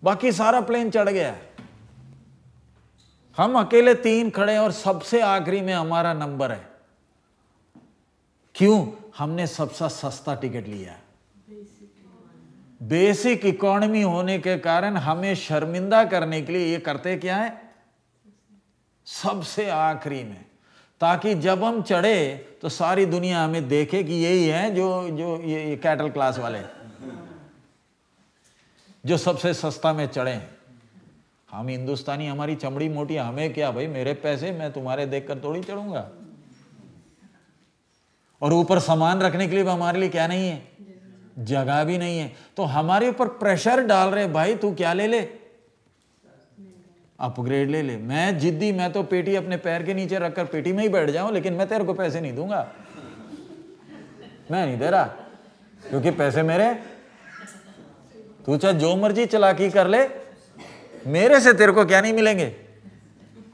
बाकी सारा प्लेन चढ़ गया है, हम अकेले 3 खड़े और सबसे आखिरी में हमारा नंबर है। क्यों? हमने सबसे सस्ता टिकट लिया। बेसिक इकोनॉमी होने के कारण हमें शर्मिंदा करने के लिए ये करते क्या है? सबसे आखिरी में, ताकि जब हम चढ़े तो सारी दुनिया हमें देखे कि यही है जो ये कैटल क्लास वाले जो सबसे सस्ता में चढ़े हैं। हम हिंदुस्तानी, हमारी चमड़ी मोटी, हमें क्या भाई, मेरे पैसे, मैं तुम्हारे देखकर थोड़ी चढ़ूंगा। और ऊपर सामान रखने के लिए भी हमारे लिए क्या नहीं है? जगह भी नहीं है। तो हमारे ऊपर प्रेशर डाल रहे, भाई तू क्या ले ले, अपग्रेड ले ले। मैं जिद्दी, मैं तो पेटी अपने पैर के नीचे रखकर पेटी में ही बैठ जाऊं, लेकिन मैं तेरे को पैसे नहीं दूंगा, मैं नहीं दे रहा, क्योंकि पैसे मेरे, तू चाहे जो मर्जी चालाकी कर ले, मेरे से तेरे को क्या नहीं मिलेंगे?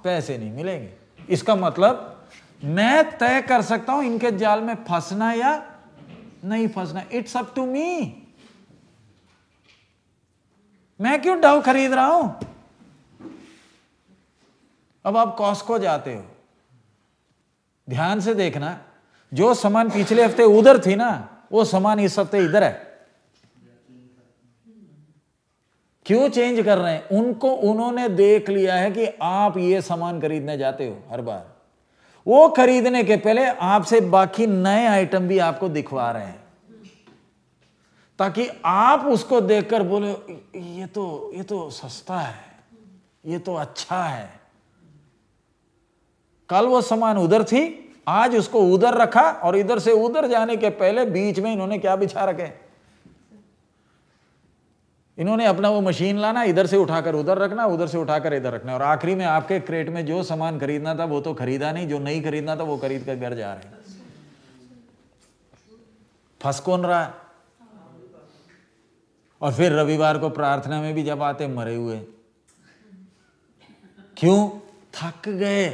पैसे नहीं मिलेंगे। इसका मतलब मैं तय कर सकता हूं इनके जाल में फंसना या नहीं फंसना। It's up to me. मैं क्यों डव खरीद रहा हूं? अब आप कॉस्को जाते हो, ध्यान से देखना, जो सामान पिछले हफ्ते उधर थी ना, वो सामान इस हफ्ते इधर है। क्यों चेंज कर रहे हैं? उन्होंने देख लिया है कि आप ये सामान खरीदने जाते हो हर बार, वो खरीदने के पहले आपसे बाकी नए आइटम भी आपको दिखवा रहे हैं, ताकि आप उसको देखकर बोले ये तो सस्ता है, ये तो अच्छा है। कल वो सामान उधर थी, आज उसको उधर रखा, और इधर से उधर जाने के पहले बीच में इन्होंने क्या बिछा रखे? इन्होंने अपना वो मशीन लाना, इधर से उठाकर उधर रखना, उधर से उठाकर इधर रखना, और आखिरी में आपके क्रेट में जो सामान खरीदना था वो तो खरीदा नहीं, जो नहीं खरीदना था वो खरीद कर घर जा रहे हैं। फंस कौन रहा है? और फिर रविवार को प्रार्थना में भी जब आते, मरे हुए। क्यों? थक गए।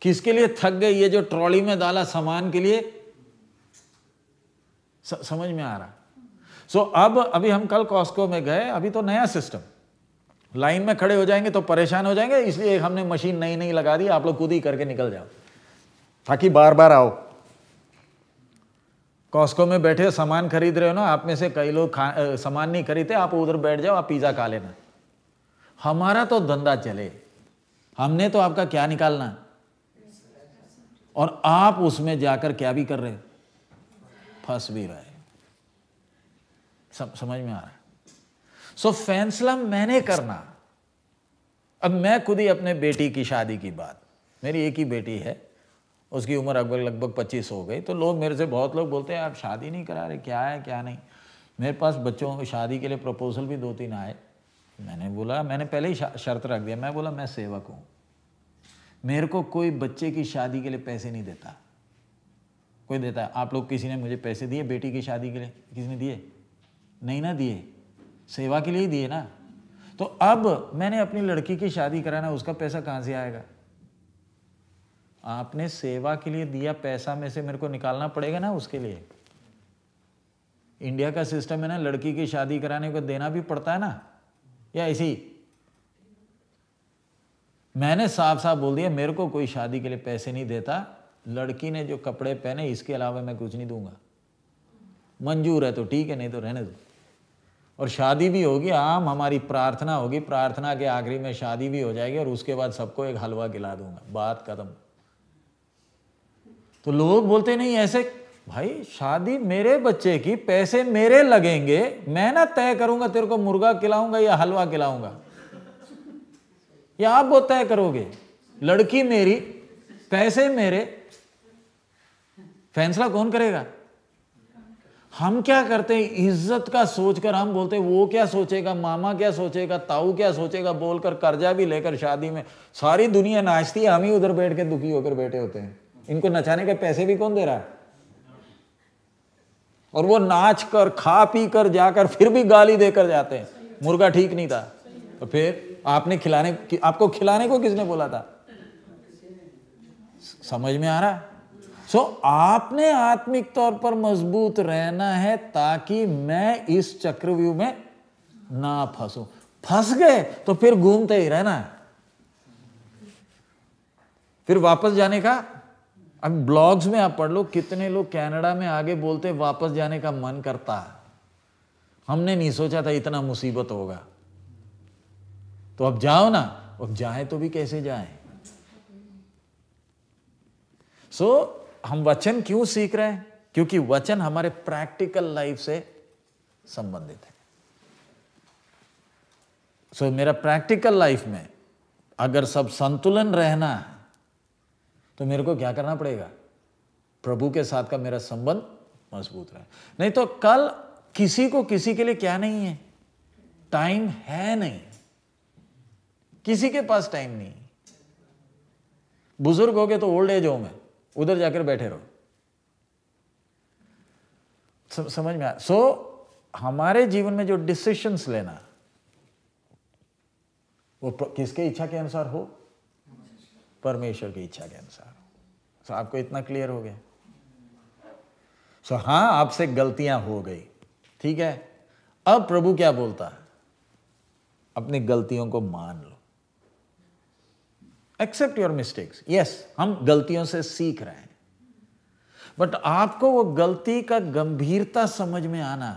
किसके लिए थक गए? ये जो ट्रॉली में डाला सामान के लिए। समझ में आ रहा? अभी हम कल कॉस्को में गए, अभी तो नया सिस्टम, लाइन में खड़े हो जाएंगे तो परेशान हो जाएंगे, इसलिए हमने मशीन नई नई लगा दी, आप लोग खुद ही करके निकल जाओ, ताकि बार बार आओ। कॉस्को में बैठे सामान खरीद रहे हो ना, आप में से कई लोग सामान नहीं खरीदते, आप उधर बैठ जाओ, आप पिज्जा खा लेना। हमारा तो धंधा चले, हमने तो आपका क्या निकालना, और आप उसमें जाकर क्या भी कर रहे हो? फंस भी रहे। समझ में आ रहा है? फैसला मैंने करना। अब मैं खुद ही अपने बेटी की शादी की बात, मेरी एक ही बेटी है, उसकी उम्र लगभग 25 हो गई, तो लोग मेरे से, बहुत लोग बोलते हैं आप शादी नहीं करा रहे, क्या है क्या नहीं। मेरे पास बच्चों की शादी के लिए प्रपोजल भी 2-3 आए। मैंने बोला, मैंने पहले ही शर्त रख दिया, मैं बोला मैं सेवक हूँ, मेरे को कोई बच्चे की शादी के लिए पैसे नहीं देता, कोई देता है। आप लोग किसी ने मुझे पैसे दिए बेटी की शादी के लिए? किसी ने दिए? नहीं ना दिए, सेवा के लिए ही दिए ना। तो अब मैंने अपनी लड़की की शादी कराना, उसका पैसा कहाँ से आएगा? आपने सेवा के लिए दिया पैसा में से मेरे को निकालना पड़ेगा ना उसके लिए। इंडिया का सिस्टम है ना, लड़की की शादी कराने को देना भी पड़ता है ना, या ऐसी? मैंने साफ साफ बोल दिया मेरे को कोई शादी के लिए पैसे नहीं देता, लड़की ने जो कपड़े पहने इसके अलावा मैं कुछ नहीं दूंगा। मंजूर है तो ठीक है, नहीं तो रहने दो। और शादी भी होगी, आम हमारी प्रार्थना होगी, प्रार्थना के आखिरी में शादी भी हो जाएगी और उसके बाद सबको एक हलवा खिला दूंगा, बात खत्म। तो लोग बोलते नहीं ऐसे, भाई शादी मेरे बच्चे की, पैसे मेरे लगेंगे, मैं ना तय करूंगा तेरे को मुर्गा खिलाऊंगा या हलवा खिलाऊंगा, या आप वो तय करोगे? लड़की मेरी, पैसे मेरे, फैसला कौन करेगा? हम क्या करते हैं, इज्जत का सोचकर हम बोलते हैं वो क्या सोचेगा, मामा क्या सोचेगा, ताऊ क्या सोचेगा बोलकर कर्जा भी लेकर शादी में सारी दुनिया नाचती है, हम ही उधर बैठ के दुखी होकर बैठे होते हैं। इनको नचाने के पैसे भी कौन दे रहा है? और वो नाच कर खा पी कर जाकर फिर भी गाली देकर जाते हैं, मुर्गा ठीक नहीं था। तो फिर आपको खिलाने को किसने बोला था? समझ में आ रहा है? आपने आत्मिक तौर पर मजबूत रहना है ताकि मैं इस चक्रव्यूह में ना फंसूं। फंस गए तो फिर घूमते ही रहना है। फिर वापस जाने का, अब ब्लॉग्स में आप पढ़ लो, कितने लोग कनाडा में आगे बोलते वापस जाने का मन करता है, हमने नहीं सोचा था इतना मुसीबत होगा। तो अब जाओ ना, अब जाए तो भी कैसे जाएं? हम वचन क्यों सीख रहे हैं? क्योंकि वचन हमारे प्रैक्टिकल लाइफ से संबंधित है। मेरा प्रैक्टिकल लाइफ में अगर सब संतुलन रहना है तो मेरे को क्या करना पड़ेगा? प्रभु के साथ का मेरा संबंध मजबूत रहे। नहीं तो कल किसी को किसी के लिए क्या नहीं है, टाइम है नहीं, किसी के पास टाइम नहीं। बुजुर्ग हो गए तो ओल्ड एज होम है, उधर जाकर बैठे रहो। समझ में आया? हमारे जीवन में जो डिसीजंस लेना वो किसके इच्छा के अनुसार हो? परमेश्वर की इच्छा के अनुसार हो। आपको इतना क्लियर हो गया? हाँ, आपसे गलतियां हो गई, ठीक है। अब प्रभु क्या बोलता है? अपनी गलतियों को मान लो। Accept your mistakes. यस, हम गलतियों से सीख रहे हैं, बट आपको वो गलती का गंभीरता समझ में आना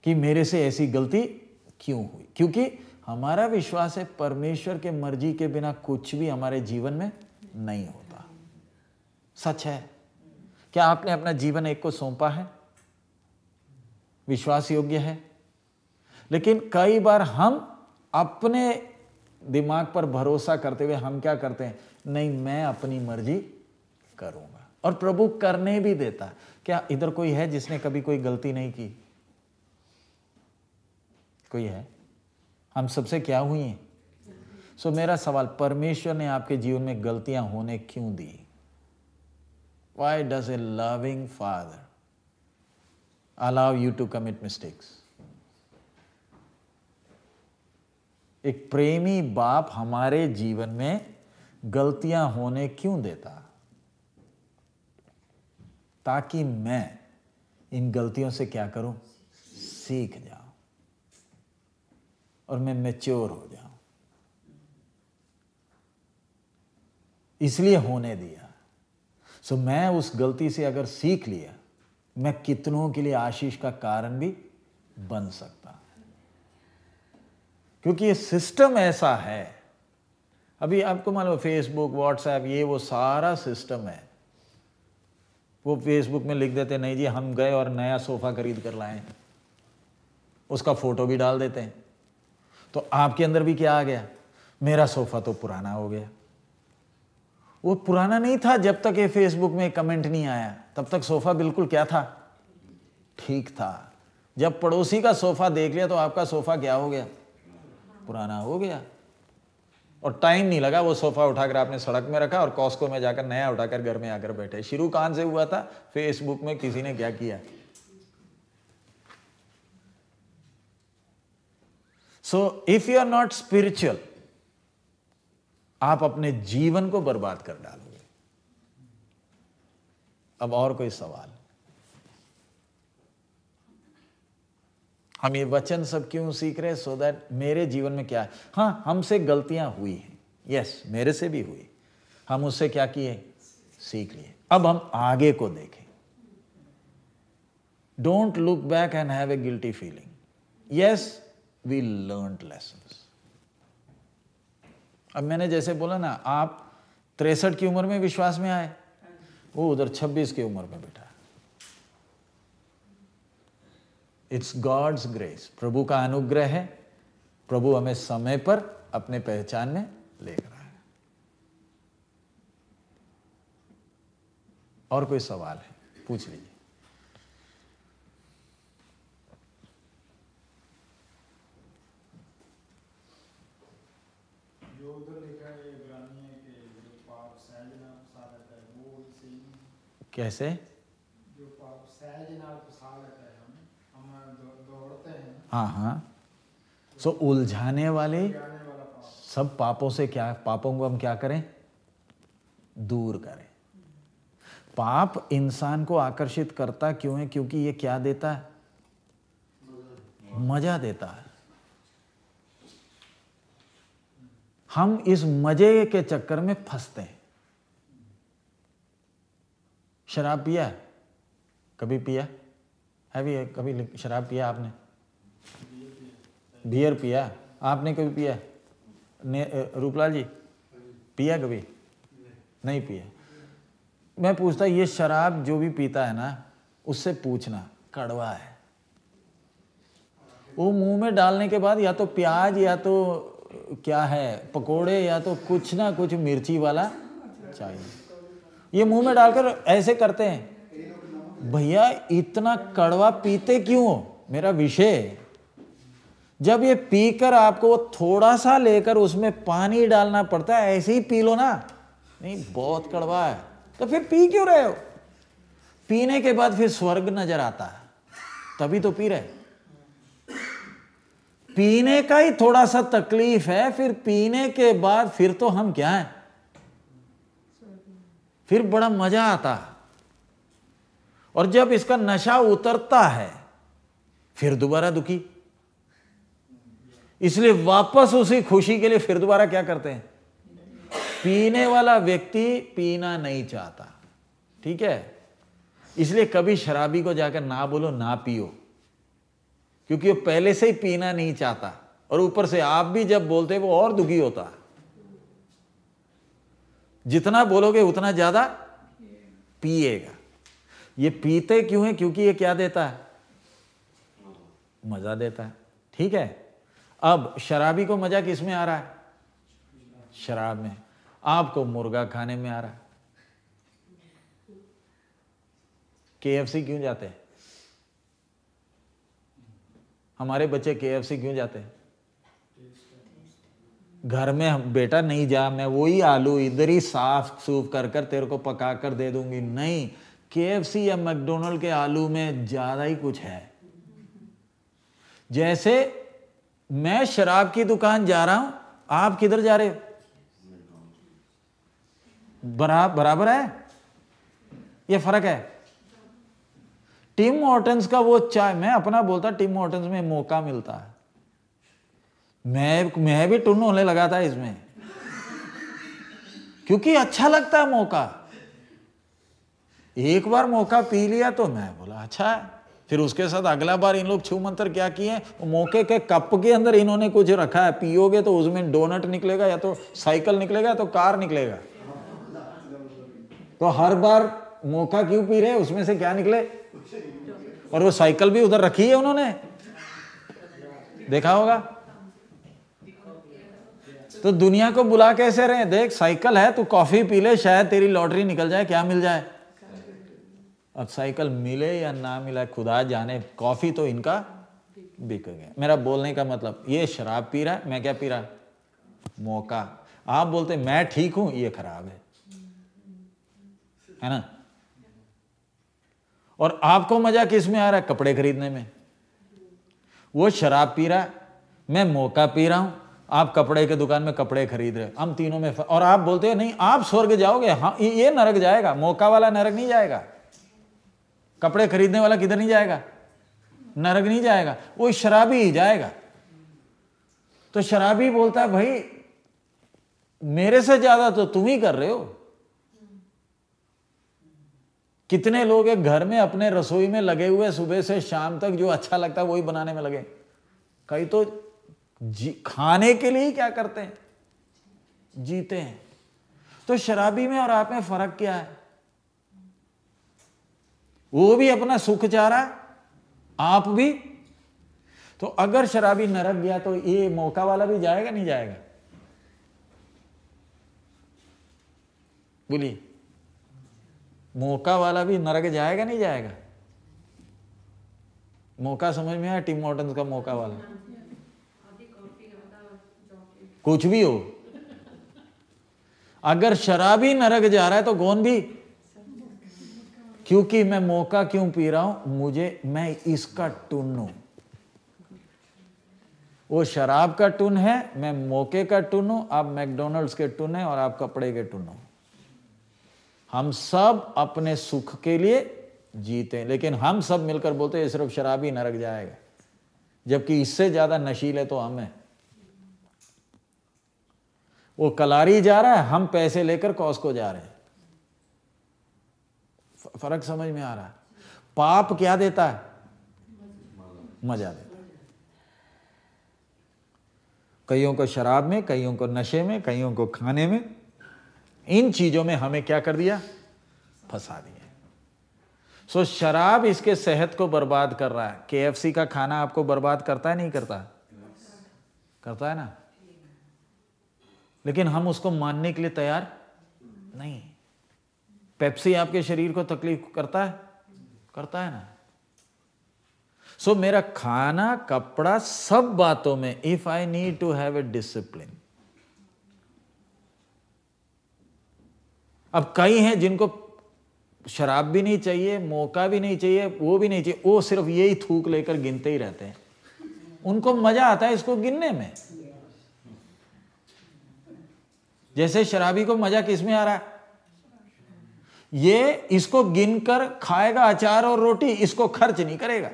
कि मेरे से ऐसी गलती क्यों हुई। क्योंकि हमारा विश्वास है परमेश्वर के मर्जी के बिना कुछ भी हमारे जीवन में नहीं होता। सच है। क्या आपने अपना जीवन एक को सौंपा है? विश्वास योग्य है। लेकिन कई बार हम अपने दिमाग पर भरोसा करते हुए हम क्या करते हैं? नहीं, मैं अपनी मर्जी करूंगा। और प्रभु करने भी देता। क्या इधर कोई है जिसने कभी कोई गलती नहीं की? कोई है? हम सबसे क्या हुई हैं? मेरा सवाल, परमेश्वर ने आपके जीवन में गलतियां होने क्यों दी? Why does a loving father allow you to commit mistakes? एक प्रेमी बाप हमारे जीवन में गलतियां होने क्यों देता? ताकि मैं इन गलतियों से क्या करूं? सीख जाऊं और मैं मैच्योर हो जाऊं। इसलिए होने दिया। मैं उस गलती से अगर सीख लिया, मैं कितनों के लिए आशीष का कारण भी बन सकता। क्योंकि ये सिस्टम ऐसा है। अभी आपको मालूम, फेसबुक, व्हाट्सएप, ये वो सारा सिस्टम है। वो फेसबुक में लिख देते नहीं जी हम गए और नया सोफा खरीद कर लाए, उसका फोटो भी डाल देते हैं। तो आपके अंदर भी क्या आ गया? मेरा सोफा तो पुराना हो गया। वो पुराना नहीं था जब तक ये फेसबुक में कमेंट नहीं आया, तब तक सोफा बिल्कुल क्या था? ठीक था। जब पड़ोसी का सोफा देख लिया तो आपका सोफा क्या हो गया? पुराना हो गया। और टाइम नहीं लगा, वो सोफा उठाकर आपने सड़क में रखा और कॉस्को में जाकर नया उठाकर घर में आकर बैठे। शुरू कहां से हुआ था? फेसबुक में किसी ने क्या किया। So if you are not spiritual, आप अपने जीवन को बर्बाद कर डालोगे। अब और कोई सवाल? हम ये वचन सब क्यों सीख रहे हैं? सो दैट मेरे जीवन में क्या है। हाँ, हमसे गलतियां हुई हैं, यस, मेरे से भी हुई। हम उससे क्या किए? सीख लिए। अब हम आगे को देखें। Don't look back and have a guilty feeling. Yes, we learned lessons. अब मैंने जैसे बोला ना, आप 63 की उम्र में विश्वास में आए, वो उधर 26 की उम्र में बैठा। इट्स गॉड्स ग्रेस, प्रभु का अनुग्रह है। प्रभु हमें समय पर अपने पहचान में लेकर आए। और कोई सवाल है? पूछ लीजिए। जो उधर लिखा है इब्रानी है कि जो पाप सहज नाल फसा लेता है, वो सही? कैसे? जो पाप सहज नाल फसा लेता है, हम दौड़ते हैं। हाँ हाँ। सो उलझाने वाले सब पापों से क्या, पापों को हम क्या करें? दूर करें। पाप इंसान को आकर्षित करता क्यों है? क्योंकि ये क्या देता है? मजा देता है। हम इस मजे के चक्कर में फंसते हैं। शराब पिया है? कभी पिया है? कभी शराब पिया आपने? बियर पिया? आपने कभी पिया? रूपलाल जी पिया कभी? नहीं पिया। मैं पूछता, ये शराब जो भी पीता है ना, उससे पूछना कड़वा है। वो मुंह में डालने के बाद या तो प्याज या तो क्या है पकोड़े या तो कुछ ना कुछ मिर्ची वाला चाहिए। ये मुंह में डालकर ऐसे करते हैं। भैया इतना कड़वा पीते क्यों हो? मेरा विषय, जब ये पीकर आपको थोड़ा सा लेकर उसमें पानी डालना पड़ता है, ऐसे ही पी लो ना। नहीं, बहुत कड़वा है, तो फिर पी क्यों रहे हो? पीने के बाद फिर स्वर्ग नजर आता है, तभी तो पी रहे। पीने का ही थोड़ा सा तकलीफ है, फिर पीने के बाद फिर तो हम क्या हैं? फिर बड़ा मजा आता है। और जब इसका नशा उतरता है फिर दोबारा दुखी। इसलिए वापस उसी खुशी के लिए फिर दोबारा क्या करते हैं? पीने वाला व्यक्ति पीना नहीं चाहता, ठीक है? इसलिए कभी शराबी को जाकर ना बोलो ना पियो, क्योंकि वो पहले से ही पीना नहीं चाहता, और ऊपर से आप भी जब बोलते वो और दुखी होता है। जितना बोलोगे उतना ज्यादा पिएगा। ये पीते क्यों है? क्योंकि ये क्या देता है? मजा देता है, ठीक है? अब शराबी को मजा किस में आ रहा है? शराब में। आपको मुर्गा खाने में आ रहा है। KFC क्यों जाते हैं? हमारे बच्चे KFC क्यों जाते हैं? घर में हम बेटा नहीं जा, मैं वही आलू इधर ही साफ सूफ कर कर तेरे को पका कर दे दूंगी। नहीं, KFC या मैकडोनल्ड के आलू में ज्यादा ही कुछ है। जैसे मैं शराब की दुकान जा रहा हूं, आप किधर जा रहे हो? बराबर है? ये फर्क है। टिम हॉर्टन्स का वो चाय, मैं अपना बोलता, टिम हॉर्टन्स में मौका मिलता है। मैं भी टुन होने लगा था इसमें, क्योंकि अच्छा लगता है मौका। एक बार मौका पी लिया तो मैं बोला अच्छा है। फिर उसके साथ अगला बार इन लोग छू मंतर क्या किए, मौके के कप के अंदर इन्होंने कुछ रखा है, पियोगे तो उसमें डोनट निकलेगा, या तो साइकिल निकलेगा, या तो कार निकलेगा। तो हर बार मौका क्यों पी रहे? उसमें से क्या निकले? और वो साइकिल भी उधर रखी है उन्होंने, देखा होगा। तो दुनिया को बुला कैसे रहे? देख साइकिल है, तू कॉफी पी ले, शायद तेरी लॉटरी निकल जाए। क्या मिल जाए? अब साइकिल मिले या ना मिले खुदा जाने, कॉफी तो इनका बिक गया। मेरा बोलने का मतलब, ये शराब पी रहा है, मैं क्या पी रहा? मौका। आप बोलते मैं ठीक हूं, ये खराब है ना। और आपको मजा किस में आ रहा है? कपड़े खरीदने में। वो शराब पी रहा है, मैं मौका पी रहा हूं, आप कपड़े के दुकान में कपड़े खरीद रहे, हम तीनों में और आप बोलते हो नहीं आप स्वर्ग जाओगे। हाँ, ये नरक जाएगा, मौका वाला नरक नहीं जाएगा। कपड़े खरीदने वाला किधर नहीं जाएगा? नरक नहीं जाएगा, वो शराबी ही जाएगा। तो शराबी बोलता है भाई मेरे से ज्यादा तो तुम ही कर रहे हो। कितने लोग एक घर में अपने रसोई में लगे हुए सुबह से शाम तक, जो अच्छा लगता है वही बनाने में लगे। कई तो खाने के लिए ही क्या करते हैं? जीते हैं। तो शराबी में और आप में फर्क क्या है? वो भी अपना सुख चाह रहा है, आप भी। तो अगर शराबी नरक गया तो ये मौका वाला भी जाएगा नहीं जाएगा? बोलिए, मौका वाला भी नरक जाएगा नहीं जाएगा? मौका समझ में आया? टिम हॉर्टन्स का मौका वाला, कुछ भी हो। अगर शराबी नरक जा रहा है तो कौन भी? क्योंकि मैं मौका क्यों पी रहा हूं? मैं इसका टुन हूं। वो शराब का टुन है, मैं मौके का टुन हूं। आप मैकडॉनल्ड्स के टुन है और आप कपड़े के टुन हो। हम सब अपने सुख के लिए जीते, लेकिन हम सब मिलकर बोलते हैं सिर्फ शराबी नरक जाएगा, जबकि इससे ज्यादा नशीले तो हम हैं। वो कलारी जा रहा है, हम पैसे लेकर कॉस्को जा रहे हैं। फर्क समझ में आ रहा है? पाप क्या देता है? मजा देता है। कईयों को शराब में, कईयों को नशे में, कईयों को खाने में, इन चीजों में हमें क्या कर दिया? फंसा दिया। सो शराब इसके सेहत को बर्बाद कर रहा है। KFC का खाना आपको बर्बाद करता है नहीं करता? करता है ना। लेकिन हम उसको मानने के लिए तैयार नहीं। पेप्सी आपके शरीर को तकलीफ करता है? करता है ना। सो मेरा खाना, कपड़ा, सब बातों में if I need to have a discipline. अब कई हैं जिनको शराब भी नहीं चाहिए, मौका भी नहीं चाहिए, वो भी नहीं चाहिए, वो सिर्फ यही थूक लेकर गिनते ही रहते हैं। उनको मजा आता है इसको गिनने में। जैसे शराबी को मजा किस में आ रहा है? ये इसको गिनकर खाएगा अचार और रोटी, इसको खर्च नहीं करेगा।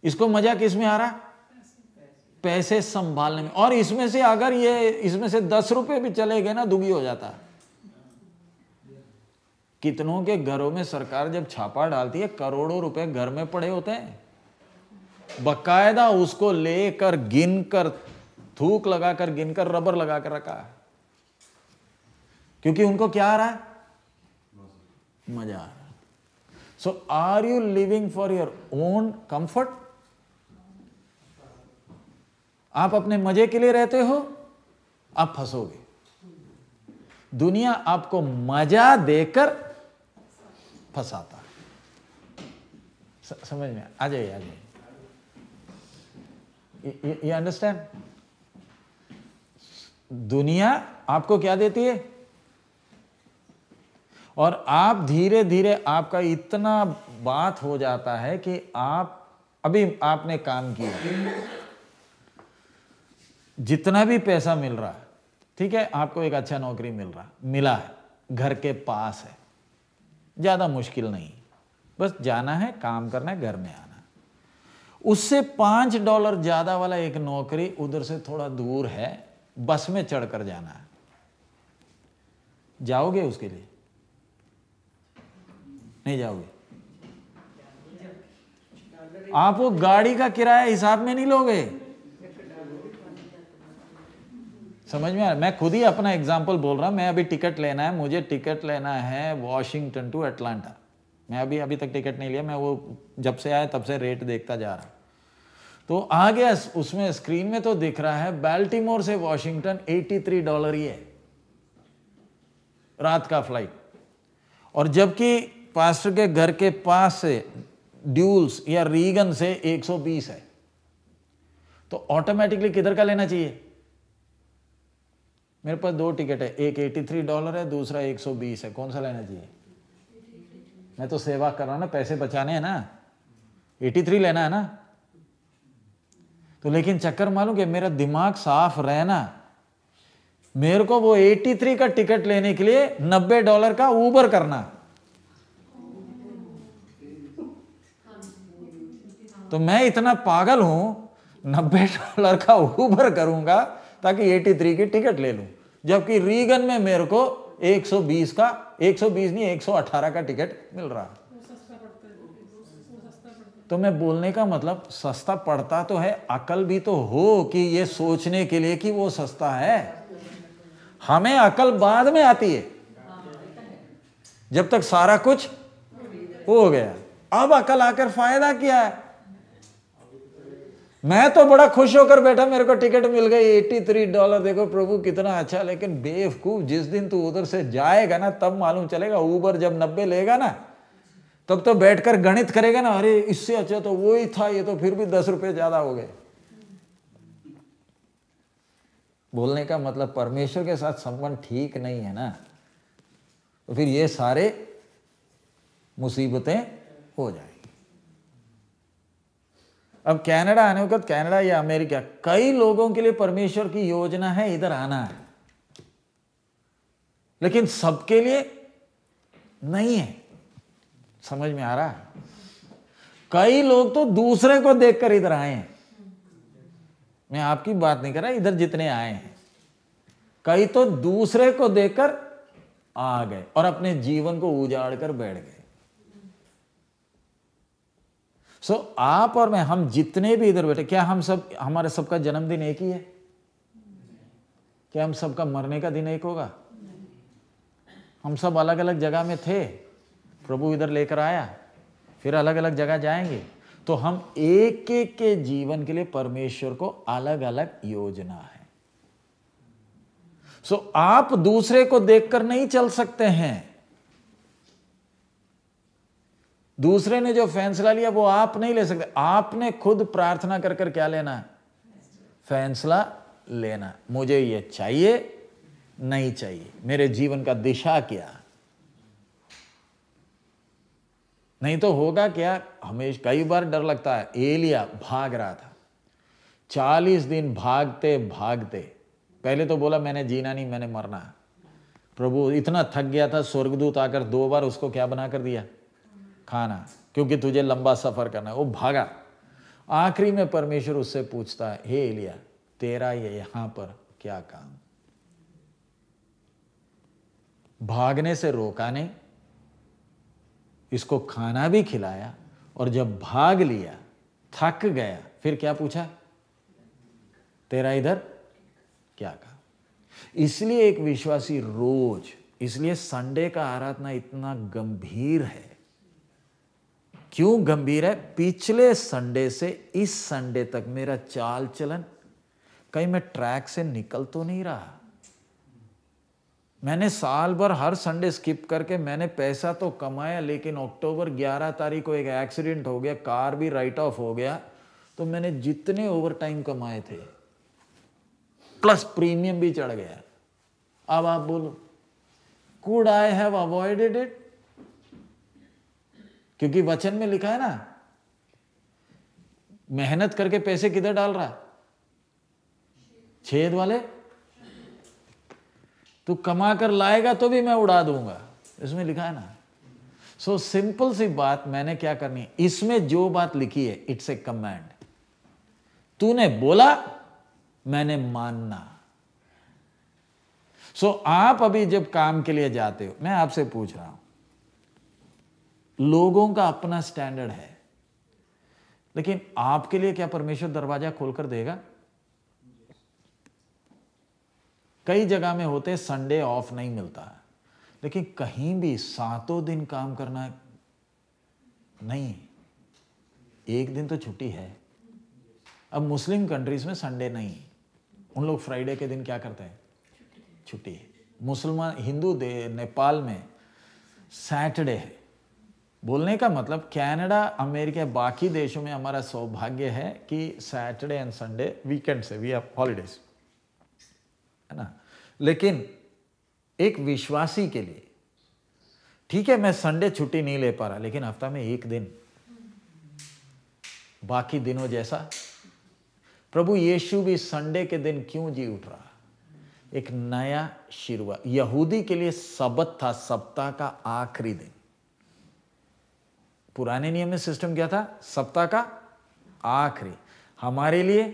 इसको मजा किस में आ रहा है? पैसे संभालने में। और इसमें से अगर इसमें से 10 रुपए भी चले गए ना, दुखी हो जाता है। कितनों के घरों में सरकार जब छापा डालती है, करोड़ों रुपए घर में पड़े होते हैं, बकायदा उसको लेकर गिनकर, थूक लगाकर गिनकर, रबर लगाकर रखा है। क्योंकि उनको क्या आ रहा है? मजा आ रहा है। So are you living for your own comfort? आप अपने मजे के लिए रहते हो, आप फंसोगे। दुनिया आपको मजा देकर फंसाता है। समझ में आ जाइए, आ जाइए। ये अंडरस्टैंड? दुनिया आपको क्या देती है? और आप धीरे धीरे, आपका इतना बात हो जाता है कि अभी आपने काम किया, जितना भी पैसा मिल रहा है, ठीक है, आपको एक अच्छा नौकरी मिला है, घर के पास है, ज्यादा मुश्किल नहीं, बस जाना है, काम करना है, घर में आना है। उससे $5 ज्यादा वाला एक नौकरी उधर से थोड़ा दूर है, बस में चढ़कर जाना है। जाओगे उसके लिए? नहीं जाओगे। आप वो गाड़ी का किराया हिसाब में नहीं लोगे। समझ में आ रहा? मैं खुद ही अपना एग्जांपल बोल रहा हूं। मैं अभी टिकट लेना है, मुझे टिकट लेना है वॉशिंगटन टू अटलांटा। मैं अभी तक टिकट नहीं लिया, मैं वो जब से आया तब से रेट देखता जा रहा। तो आ गया उसमें, स्क्रीन में तो दिख रहा है बैल्टीमोर से वॉशिंगटन $83 ही है रात का फ्लाइट। और जबकि पास्टर के घर के पास से ड्यूल्स या रीगन से 120 है। तो ऑटोमेटिकली किधर का लेना चाहिए? मेरे पास 2 टिकट है, एक $83 है, दूसरा 120 है, कौन सा लेना चाहिए? मैं तो सेवा कर रहा हूं ना, पैसे बचाने हैं ना, 83 लेना है ना। तो लेकिन चक्कर मालूम कि मेरा दिमाग साफ रहना, मेरे को वो 83 का टिकट लेने के लिए $90 का ऊबर करना। तो मैं इतना पागल हूं, $90 का ऊबर करूंगा ताकि 83 की टिकट ले लूं, जबकि रीगन में मेरे को 120 का, 120 नहीं 118 का टिकट मिल रहा। तो मैं बोलने का मतलब सस्ता पड़ता तो है, अकल भी तो हो कि ये सोचने के लिए कि वो सस्ता है। हमें अकल बाद में आती है, जब तक सारा कुछ हो गया। अब अकल आकर फायदा क्या है? मैं तो बड़ा खुश होकर बैठा, मेरे को टिकट मिल गई $83, देखो प्रभु कितना अच्छा। लेकिन बेवकूफ, जिस दिन तू उधर से जाएगा ना तब मालूम चलेगा। ऊबर जब 90 लेगा ना तब तो बैठकर गणित करेगा ना, अरे इससे अच्छा तो वो ही था, ये तो फिर भी $10 ज्यादा हो गए। बोलने का मतलब परमेश्वर के साथ संबंध ठीक नहीं है ना, तो फिर ये सारे मुसीबतें हो जाएंगी। अब कनाडा आने के बाद, कनाडा या अमेरिका, कई लोगों के लिए परमेश्वर की योजना है इधर आना है, लेकिन सबके लिए नहीं है। समझ में आ रहा है? कई लोग तो दूसरे को देखकर इधर आए हैं। मैं आपकी बात नहीं कर रहा, इधर जितने आए हैं कई तो दूसरे को देखकर आ गए और अपने जीवन को उजाड़ कर बैठ गए। सो आप और मैं, हम जितने भी इधर बैठे, क्या हम सब, हमारे सबका जन्मदिन एक ही है? क्या हम सबका मरने का दिन एक होगा? हम सब अलग अलग जगह में थे, प्रभु इधर लेकर आया, फिर अलग अलग जगह जाएंगे। तो हम एक एक के जीवन के लिए परमेश्वर को अलग अलग योजना है। सो आप दूसरे को देखकर नहीं चल सकते हैं। दूसरे ने जो फैसला लिया वो आप नहीं ले सकते। आपने खुद प्रार्थना कर कर क्या लेना है? फैसला लेना। मुझे ये चाहिए, नहीं चाहिए, मेरे जीवन का दिशा क्या। नहीं तो होगा क्या, हमेशा कई बार डर लगता है। एलिया भाग रहा था, 40 दिन भागते भागते, पहले तो बोला मैंने जीना नहीं, मैंने मरना है। प्रभु इतना थक गया था, स्वर्गदूत आकर 2 बार उसको क्या बना कर दिया? खाना, क्योंकि तुझे लंबा सफर करना है। वो भागा। आखिरी में परमेश्वर उससे पूछता है, हे एलिया, तेरा ये यहां पर क्या काम? भागने से रोका नहीं, इसको खाना भी खिलाया, और जब भाग लिया, थक गया, फिर क्या पूछा? तेरा इधर क्या काम? इसलिए एक विश्वासी रोज, इसलिए संडे का आराधना इतना गंभीर है। क्यों गंभीर है? पिछले संडे से इस संडे तक मेरा चाल चलन, कहीं मैं ट्रैक से निकल तो नहीं रहा। मैंने साल भर हर संडे स्किप करके मैंने पैसा तो कमाया, लेकिन अक्टूबर 11 तारीख को एक एक्सीडेंट हो गया, कार भी राइट ऑफ हो गया। तो मैंने जितने ओवर टाइम कमाए थे प्लस प्रीमियम भी चढ़ गया। अब आप बोलो, could I have avoided it? क्योंकि वचन में लिखा है ना, मेहनत करके पैसे किधर डाल रहा? छेद वाले। तू कमा कर लाएगा तो भी मैं उड़ा दूंगा, इसमें लिखा है ना। सो सिंपल सी बात मैंने क्या करनी है, इसमें जो बात लिखी है, इट्स ए कमांड। तूने बोला, मैंने मानना। सो आप अभी जब काम के लिए जाते हो, मैं आपसे पूछ रहा हूं, लोगों का अपना स्टैंडर्ड है, लेकिन आपके लिए क्या परमेश्वर दरवाजा खोलकर देगा? कई जगह में होते संडे ऑफ नहीं मिलता है, लेकिन कहीं भी 7 दिन काम करना नहीं, एक दिन तो छुट्टी है। अब मुस्लिम कंट्रीज में संडे नहीं, उन लोग फ्राइडे के दिन क्या करते हैं? छुट्टी है। मुसलमान हिंदू नेपाल में सैटरडे है। बोलने का मतलब कनाडा, अमेरिका, बाकी देशों में हमारा सौभाग्य है कि सैटरडे एंड संडे वीकेंड से वी हैव हॉलीडेज, है ना। लेकिन एक विश्वासी के लिए, ठीक है मैं संडे छुट्टी नहीं ले पा रहा, लेकिन हफ्ता में एक दिन बाकी दिनों जैसा, प्रभु यीशु भी संडे के दिन क्यों जी उठ रहा? एक नया शुरुआत। यहूदी के लिए सबत था, सप्ताह का आखिरी दिन। पुराने नियम में सिस्टम क्या था? सप्ताह का आखिरी। हमारे लिए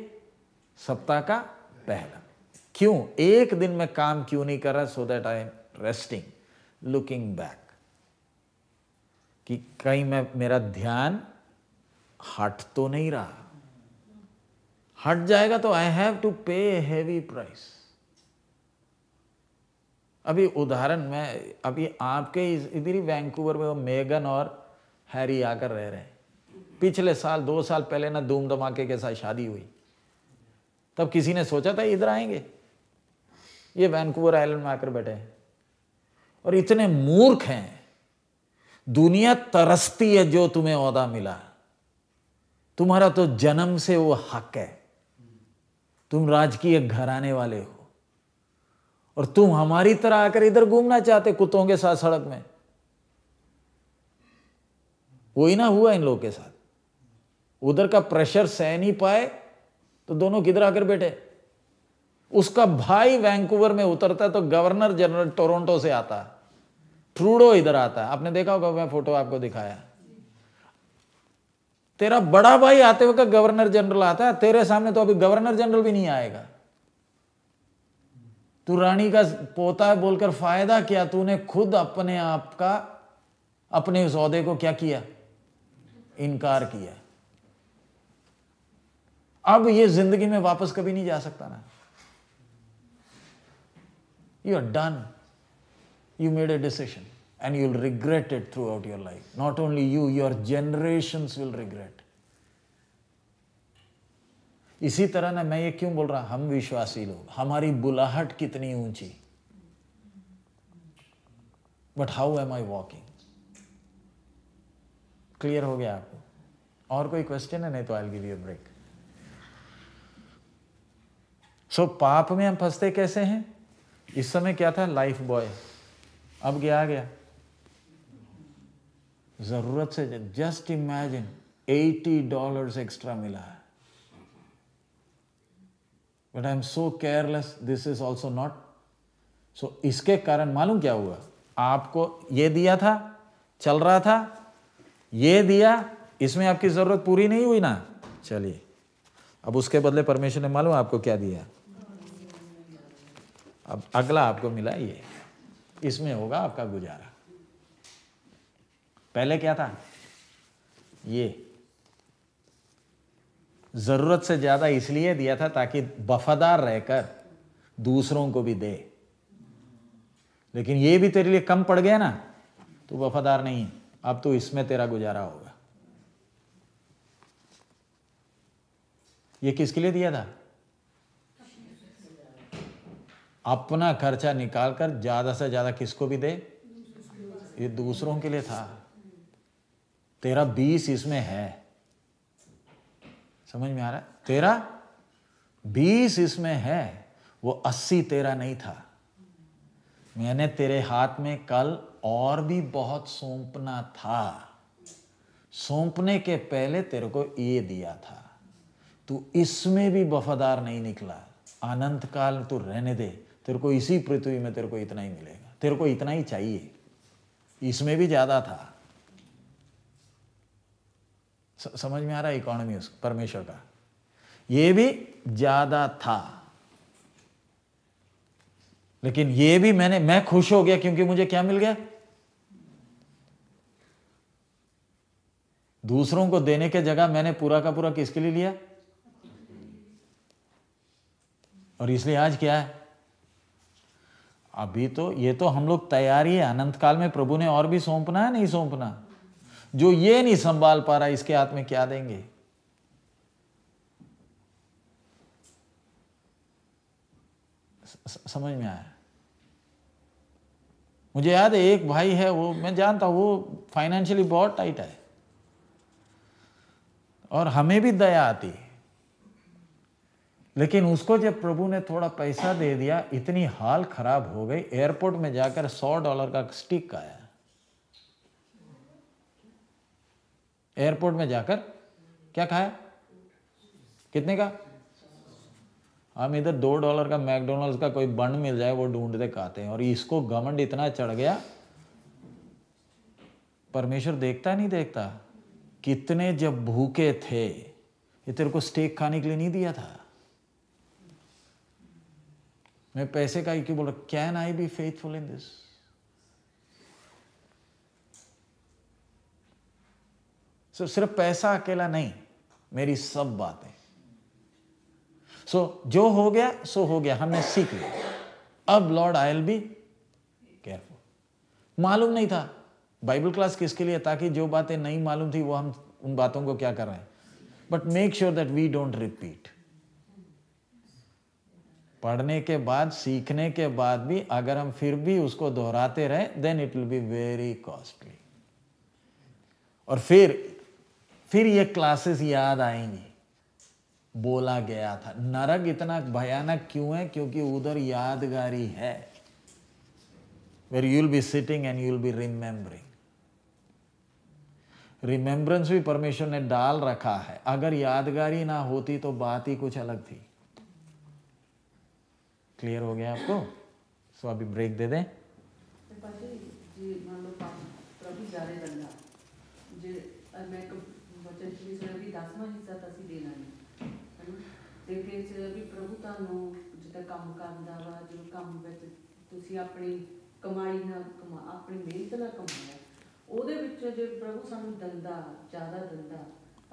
सप्ताह का पहला। क्यों? एक दिन में काम क्यों नहीं कर रहा? So that I am resting, looking back, कि कहीं मैं मेरा ध्यान हट तो नहीं रहा। हट जाएगा तो आई हैव टू पे हेवी प्राइस। अभी उदाहरण में, अभी आपके इधर ही वैंकूवर में वो मेगन और हैरी आकर रह रहे हैं। पिछले साल 2 साल पहले ना धूम धमाके के साथ शादी हुई, तब किसी ने सोचा था इधर आएंगे? ये वैंकूवर आइलैंड में आकर बैठे हैं और इतने मूर्ख हैं। दुनिया तरसती है जो तुम्हें ओहदा मिला, तुम्हारा तो जन्म से वो हक है, तुम राजकीय घराने वाले हो, और तुम हमारी तरह आकर इधर घूमना चाहते कुत्तों के साथ सड़क में। वही ना हुआ इन लोगों के साथ। उधर का प्रेशर सह नहीं पाए तो दोनों किधर आकर बैठे। उसका भाई वैंकूवर में उतरता है तो गवर्नर जनरल टोरंटो से आता, ट्रूडो इधर आता है। आपने देखा होगा, मैं फोटो आपको दिखाया। तेरा बड़ा भाई आते हुए का गवर्नर जनरल आता है, तेरे सामने तो अभी गवर्नर जनरल भी नहीं आएगा। तू रानी का पोता है बोलकर फायदा क्या? तूने खुद अपने आप का, अपने उस ओहदे को क्या किया? इनकार किया। अब ये जिंदगी में वापस कभी नहीं जा सकता ना। You are done, you made a decision and you'll regret it throughout your life. Not only you, your generations will regret. इसी तरह ना, मैं ये क्यों बोल रहा, हम विश्वासी लोग, हमारी बुलाहट कितनी ऊंची, but how am I walking? Clear हो गया आपको? और कोई क्वेश्चन है? नहीं तो I give you a break. So पाप में हम फंसते कैसे हैं? इस समय क्या था? Life boy. अब क्या आ गया? जरूरत से। जस्ट इमेजिन $80 एक्स्ट्रा मिला है, but I am so careless, this is also not. So इसके कारण मालूम क्या हुआ? आपको ये दिया था, चल रहा था, ये दिया, इसमें आपकी जरूरत पूरी नहीं हुई ना। चलिए, अब उसके बदले परमेश्वर ने मालूम आपको क्या दिया? अब अगला आपको मिला ये, इसमें होगा आपका गुजारा। पहले क्या था? ये जरूरत से ज्यादा इसलिए दिया था ताकि वफादार रहकर दूसरों को भी दे, लेकिन ये भी तेरे लिए कम पड़ गया ना, तू वफादार नहीं है। अब तो इसमें तेरा गुजारा होगा। ये किसके लिए दिया था? अपना खर्चा निकालकर ज्यादा से ज्यादा किसको भी दे, ये दूसरों के लिए था। तेरा 20 इसमें है, समझ में आ रहा है? तेरा 20 इसमें है, वो 80 तेरा नहीं था। मैंने तेरे हाथ में कल और भी बहुत सौंपना था, सौंपने के पहले तेरे को ये दिया था, तू इसमें भी वफादार नहीं निकला। अनंत काल तू रहने दे, तेरे को इसी पृथ्वी में तेरे को इतना ही मिलेगा, तेरे को इतना ही चाहिए, इसमें भी ज्यादा था। समझ में आ रहा है इकोनॉमी उस परमेश्वर का? ये भी ज्यादा था, लेकिन ये भी मैं खुश हो गया क्योंकि मुझे क्या मिल गया? दूसरों को देने के जगह मैंने पूरा का पूरा किसके लिए लिया? और इसलिए आज क्या है? अभी तो ये तो हम लोग तैयारी है, अनंत काल में प्रभु ने और भी सौंपना है, नहीं सौंपना? जो ये नहीं संभाल पा रहा, इसके हाथ में क्या देंगे? समझ में आया? मुझे याद है एक भाई है, वो मैं जानता हूं, वो फाइनेंशियली बहुत टाइट है और हमें भी दया आती है, लेकिन उसको जब प्रभु ने थोड़ा पैसा दे दिया, इतनी हाल खराब हो गई, एयरपोर्ट में जाकर $100 का स्टिक आया। एयरपोर्ट में जाकर क्या खाया? कितने का? हम इधर $2 का मैकडोनल्ड्स का कोई बन मिल जाए वो ढूंढते खाते हैं, और इसको घमंड इतना चढ़ गया। परमेश्वर देखता नहीं देखता? कितने जब भूखे थे, ये तेरे को स्टेक खाने के लिए नहीं दिया था? मैं पैसे का क्यों बोल रहा? Can I be faithful in this? So सिर्फ पैसा अकेला नहीं, मेरी सब बातें। सो जो हो गया सो हो गया, हमने सीख लिया। अब Lord I will be careful. मालूम नहीं था बाइबल क्लास किसके लिए? ताकि जो बातें नहीं मालूम थी वो हम उन बातों को क्या कर रहे हैं, but make sure that we don't repeat. पढ़ने के बाद, सीखने के बाद भी अगर हम फिर भी उसको दोहराते रहे, then it will be very costly. और फिर ये क्लासेस याद आएंगी। बोला गया था नरक इतना भयानक क्यों है? क्योंकि उधर यादगारी है, where you will be sitting and you will be remembering। Remembrance भी परमेश्वर ने डाल रखा है। अगर यादगारी ना होती तो बात ही कुछ अलग थी। क्लियर हो गया आपको? सो अभी ब्रेक दे दें। प्रभु ਤੁਹਾਨੂੰ ਜਿੱਦਾਂ ਕੰਮ ਕਰਦਾ ਵਾ, ਜੋ ਕੰਮ ਵਿੱਚ ਤੁਸੀਂ ਆਪਣੀ ਕਮਾਈ ਨਾਲ ਆਪਣੀ ਮਿਹਨਤ ਨਾਲ ਕਮਾਇਆ, ਉਹਦੇ ਵਿੱਚ ਜੇ ਪ੍ਰਭੂ ਸਾਨੂੰ ਦਿੰਦਾ, ਜ਼ਿਆਦਾ ਦਿੰਦਾ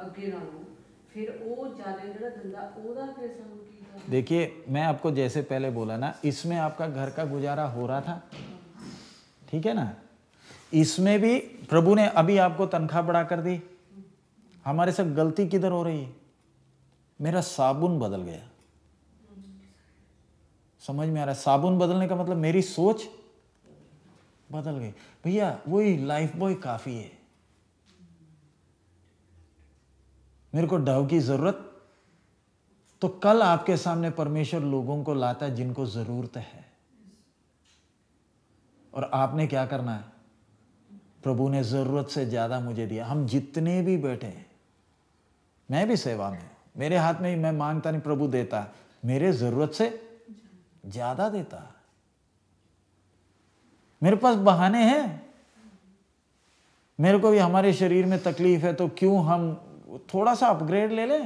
ਅੱਗੇ ਨਾਲੋਂ, फिर वो ज्यादा ਜਿਹੜਾ ਦਿੰਦਾ ਉਹਦਾ ਫਿਰ ਸਾਨੂੰ ਕੀ ਕਰਨਾ? देखिए, मैं आपको जैसे पहले बोला ना, इसमें आपका घर का गुजारा हो रहा था, ठीक है ना? इसमें भी प्रभु ने अभी आपको तनख्वाह बढ़ा कर दी। हमारे से गलती किधर हो रही है? मेरा साबुन बदल गया। समझ में आ रहा है? साबुन बदलने का मतलब मेरी सोच बदल गई। भैया वही लाइफ बॉय काफी है, मेरे को डव की जरूरत, तो कल आपके सामने परमेश्वर लोगों को लाता है जिनको जरूरत है, और आपने क्या करना है? प्रभु ने जरूरत से ज्यादा मुझे दिया। हम जितने भी बैठे हैं, मैं भी सेवा में, मेरे हाथ में ही, मैं मांगता नहीं, प्रभु देता है, मेरे जरूरत से ज्यादा देता है। मेरे पास बहाने हैं। मेरे को भी हमारे शरीर में तकलीफ है, तो क्यों हम थोड़ा सा अपग्रेड ले लें?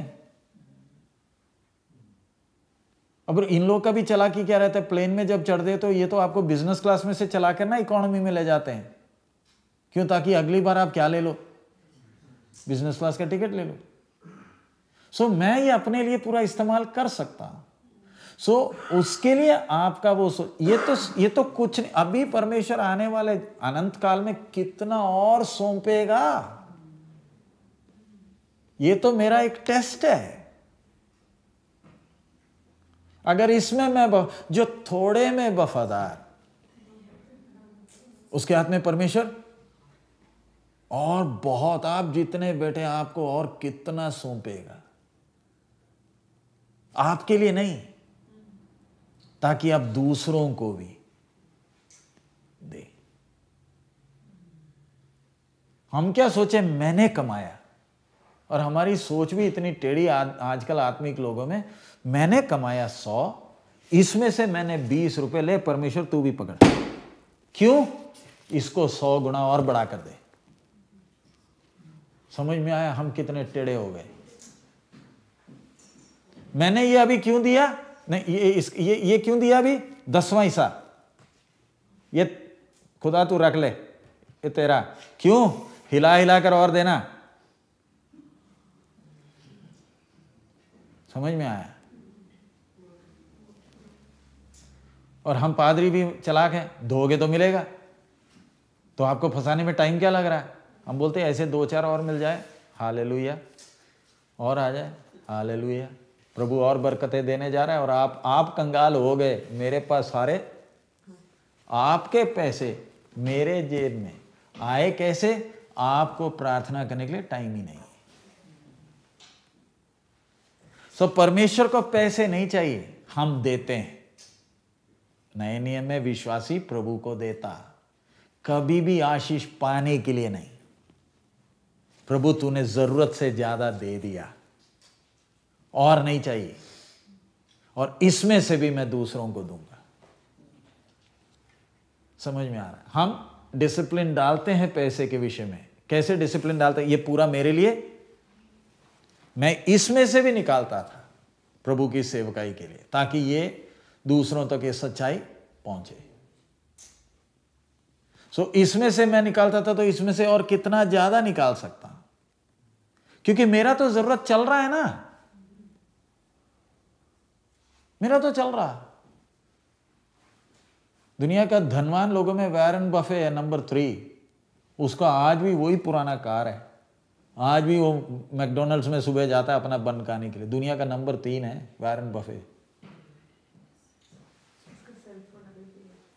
अब इन लोग का भी चालाकी क्या रहता है? प्लेन में जब चढ़ दे तो ये तो आपको बिजनेस क्लास में से चला कर ना इकोनॉमी में ले जाते हैं। क्यों? ताकि अगली बार आप क्या ले लो? बिजनेस क्लास का टिकट ले लो। सो मैं ये अपने लिए पूरा इस्तेमाल कर सकता हूं। सो उसके लिए आपका वो ये तो कुछ नहीं। अभी परमेश्वर आने वाले अनंत काल में कितना और सौंपेगा। ये तो मेरा एक टेस्ट है। अगर इसमें मैं जो थोड़े में वफादार, उसके हाथ में परमेश्वर और बहुत, आप जितने बैठे आपको और कितना सौंपेगा। आपके लिए नहीं, ताकि आप दूसरों को भी दे। हम क्या सोचे मैंने कमाया, और हमारी सोच भी इतनी टेढ़ी आजकल आत्मिक लोगों में, मैंने कमाया 100, इसमें से मैंने 20 रुपए ले, परमेश्वर तू भी पकड़। क्यों? इसको 100 गुना और बढ़ा कर दे। समझ में आया हम कितने टेढ़े हो गए? मैंने ये अभी क्यों दिया? नहीं, ये क्यों दिया अभी? 10वां हिस्सा ये खुदा तू रख ले, ये तेरा। क्यों? हिला हिला कर और देना। समझ में आया? और हम पादरी भी चालाक हैं, दोगे तो मिलेगा। तो आपको फंसाने में टाइम क्या लग रहा है? हम बोलते हैं ऐसे 2-4 और मिल जाए, हालेलुया, और आ जाए, हालेलुया, प्रभु और बरकतें देने जा रहा है। और आप कंगाल हो गए, मेरे पास सारे आपके पैसे मेरे जेब में आए। कैसे? आपको प्रार्थना करने के लिए टाइम ही नहीं। सो परमेश्वर को पैसे नहीं चाहिए, हम देते हैं। नए नियम में विश्वासी प्रभु को देता, कभी भी आशीष पाने के लिए नहीं। प्रभु तूने जरूरत से ज्यादा दे दिया और नहीं चाहिए, और इसमें से भी मैं दूसरों को दूंगा। समझ में आ रहा है? हम डिसिप्लिन डालते हैं पैसे के विषय में। कैसे डिसिप्लिन डालते हैं? ये पूरा मेरे लिए, मैं इसमें से भी निकालता था प्रभु की सेवकाई के लिए, ताकि ये दूसरों तक ये सच्चाई पहुंचे। सो इसमें से मैं निकालता था, तो इसमें से और कितना ज्यादा निकाल सकता हूं, क्योंकि मेरा तो जरूरत चल रहा है ना, मेरा तो चल रहा। दुनिया का धनवान लोगों में वॉरेन बफे है नंबर 3। उसका आज भी वही पुराना कार है, आज भी वो मैकडोनल्ड्स में सुबह जाता है अपना बन खाने के लिए। दुनिया का नंबर 3 है वॉरेन बफे।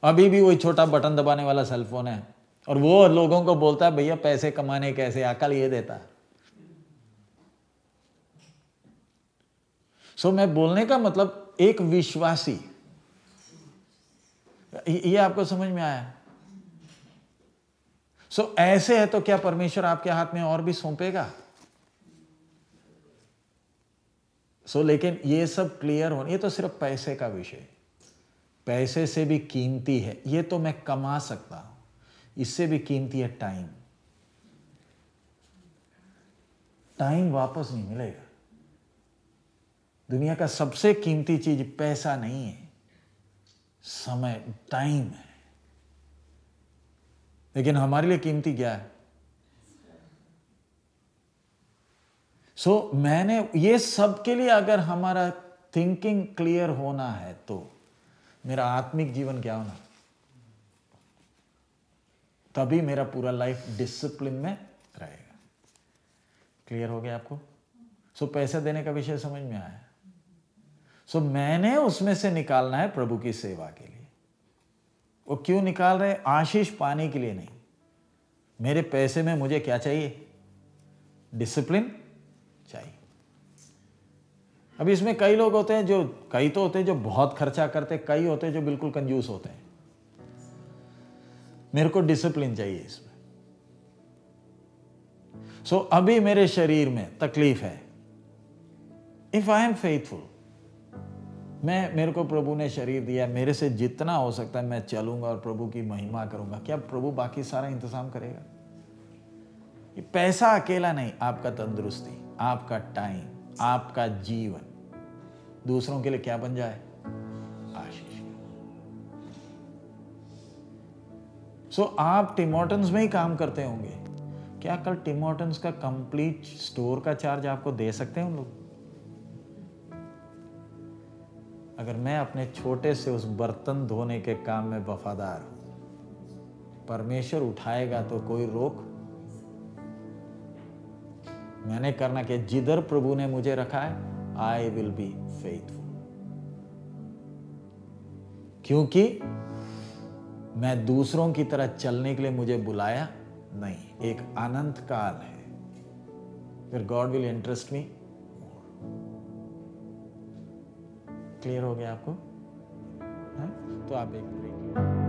अभी भी वही छोटा बटन दबाने वाला सेलफोन है, और वो लोगों को बोलता है भैया पैसे कमाने कैसे, अकल ये देता है। सो मैं बोलने का मतलब, एक विश्वासी, ये आपको समझ में आया? सो ऐसे है तो क्या परमेश्वर आपके हाथ में और भी सौंपेगा? लेकिन ये सब क्लियर होना, ये तो सिर्फ पैसे का विषय, पैसे से भी कीमती है। ये तो मैं कमा सकता हूं, इससे भी कीमती है टाइम। टाइम वापस नहीं मिलेगा। दुनिया का सबसे कीमती चीज पैसा नहीं है, समय, टाइम है। लेकिन हमारे लिए कीमती क्या है? मैंने ये सब के लिए, अगर हमारा थिंकिंग क्लियर होना है तो मेरा आत्मिक जीवन क्या होना, तभी मेरा पूरा लाइफ डिसिप्लिन में रहेगा। क्लियर हो गया आपको? पैसे देने का विषय समझ में आया? मैंने उसमें से निकालना है प्रभु की सेवा के लिए। वो क्यों निकाल रहे? आशीष पाने के लिए नहीं। मेरे पैसे में मुझे क्या चाहिए? डिसिप्लिन चाहिए। अभी इसमें कई लोग होते हैं जो, कई तो होते हैं जो बहुत खर्चा करते, कई होते हैं जो बिल्कुल कंजूस होते हैं। मेरे को डिसिप्लिन चाहिए इसमें। अभी मेरे शरीर में तकलीफ है, इफ आई एम फेथफुल, मेरे को प्रभु ने शरीर दिया, मेरे से जितना हो सकता है मैं चलूंगा और प्रभु की महिमा करूंगा। क्या प्रभु बाकी सारा इंतजाम करेगा? ये पैसा अकेला नहीं, आपका तंदुरुस्ती, आपका टाइम, आपका जीवन दूसरों के लिए क्या बन जाए? आशीष। आप टिम हॉर्टन्स में ही काम करते होंगे, क्या कल टिम हॉर्टन्स का कंप्लीट स्टोर का चार्ज आपको दे सकते हैं उन लोग? अगर मैं अपने छोटे से उस बर्तन धोने के काम में वफादार हूं, परमेश्वर उठाएगा तो कोई रोक। मैंने करना कि जिधर प्रभु ने मुझे रखा है, आई विल बी फेथफुल, क्योंकि मैं दूसरों की तरह चलने के लिए मुझे बुलाया नहीं। एक अनंत काल है, फिर God will interest me. Clear हो गया आपको? तो आप एक ब्रेक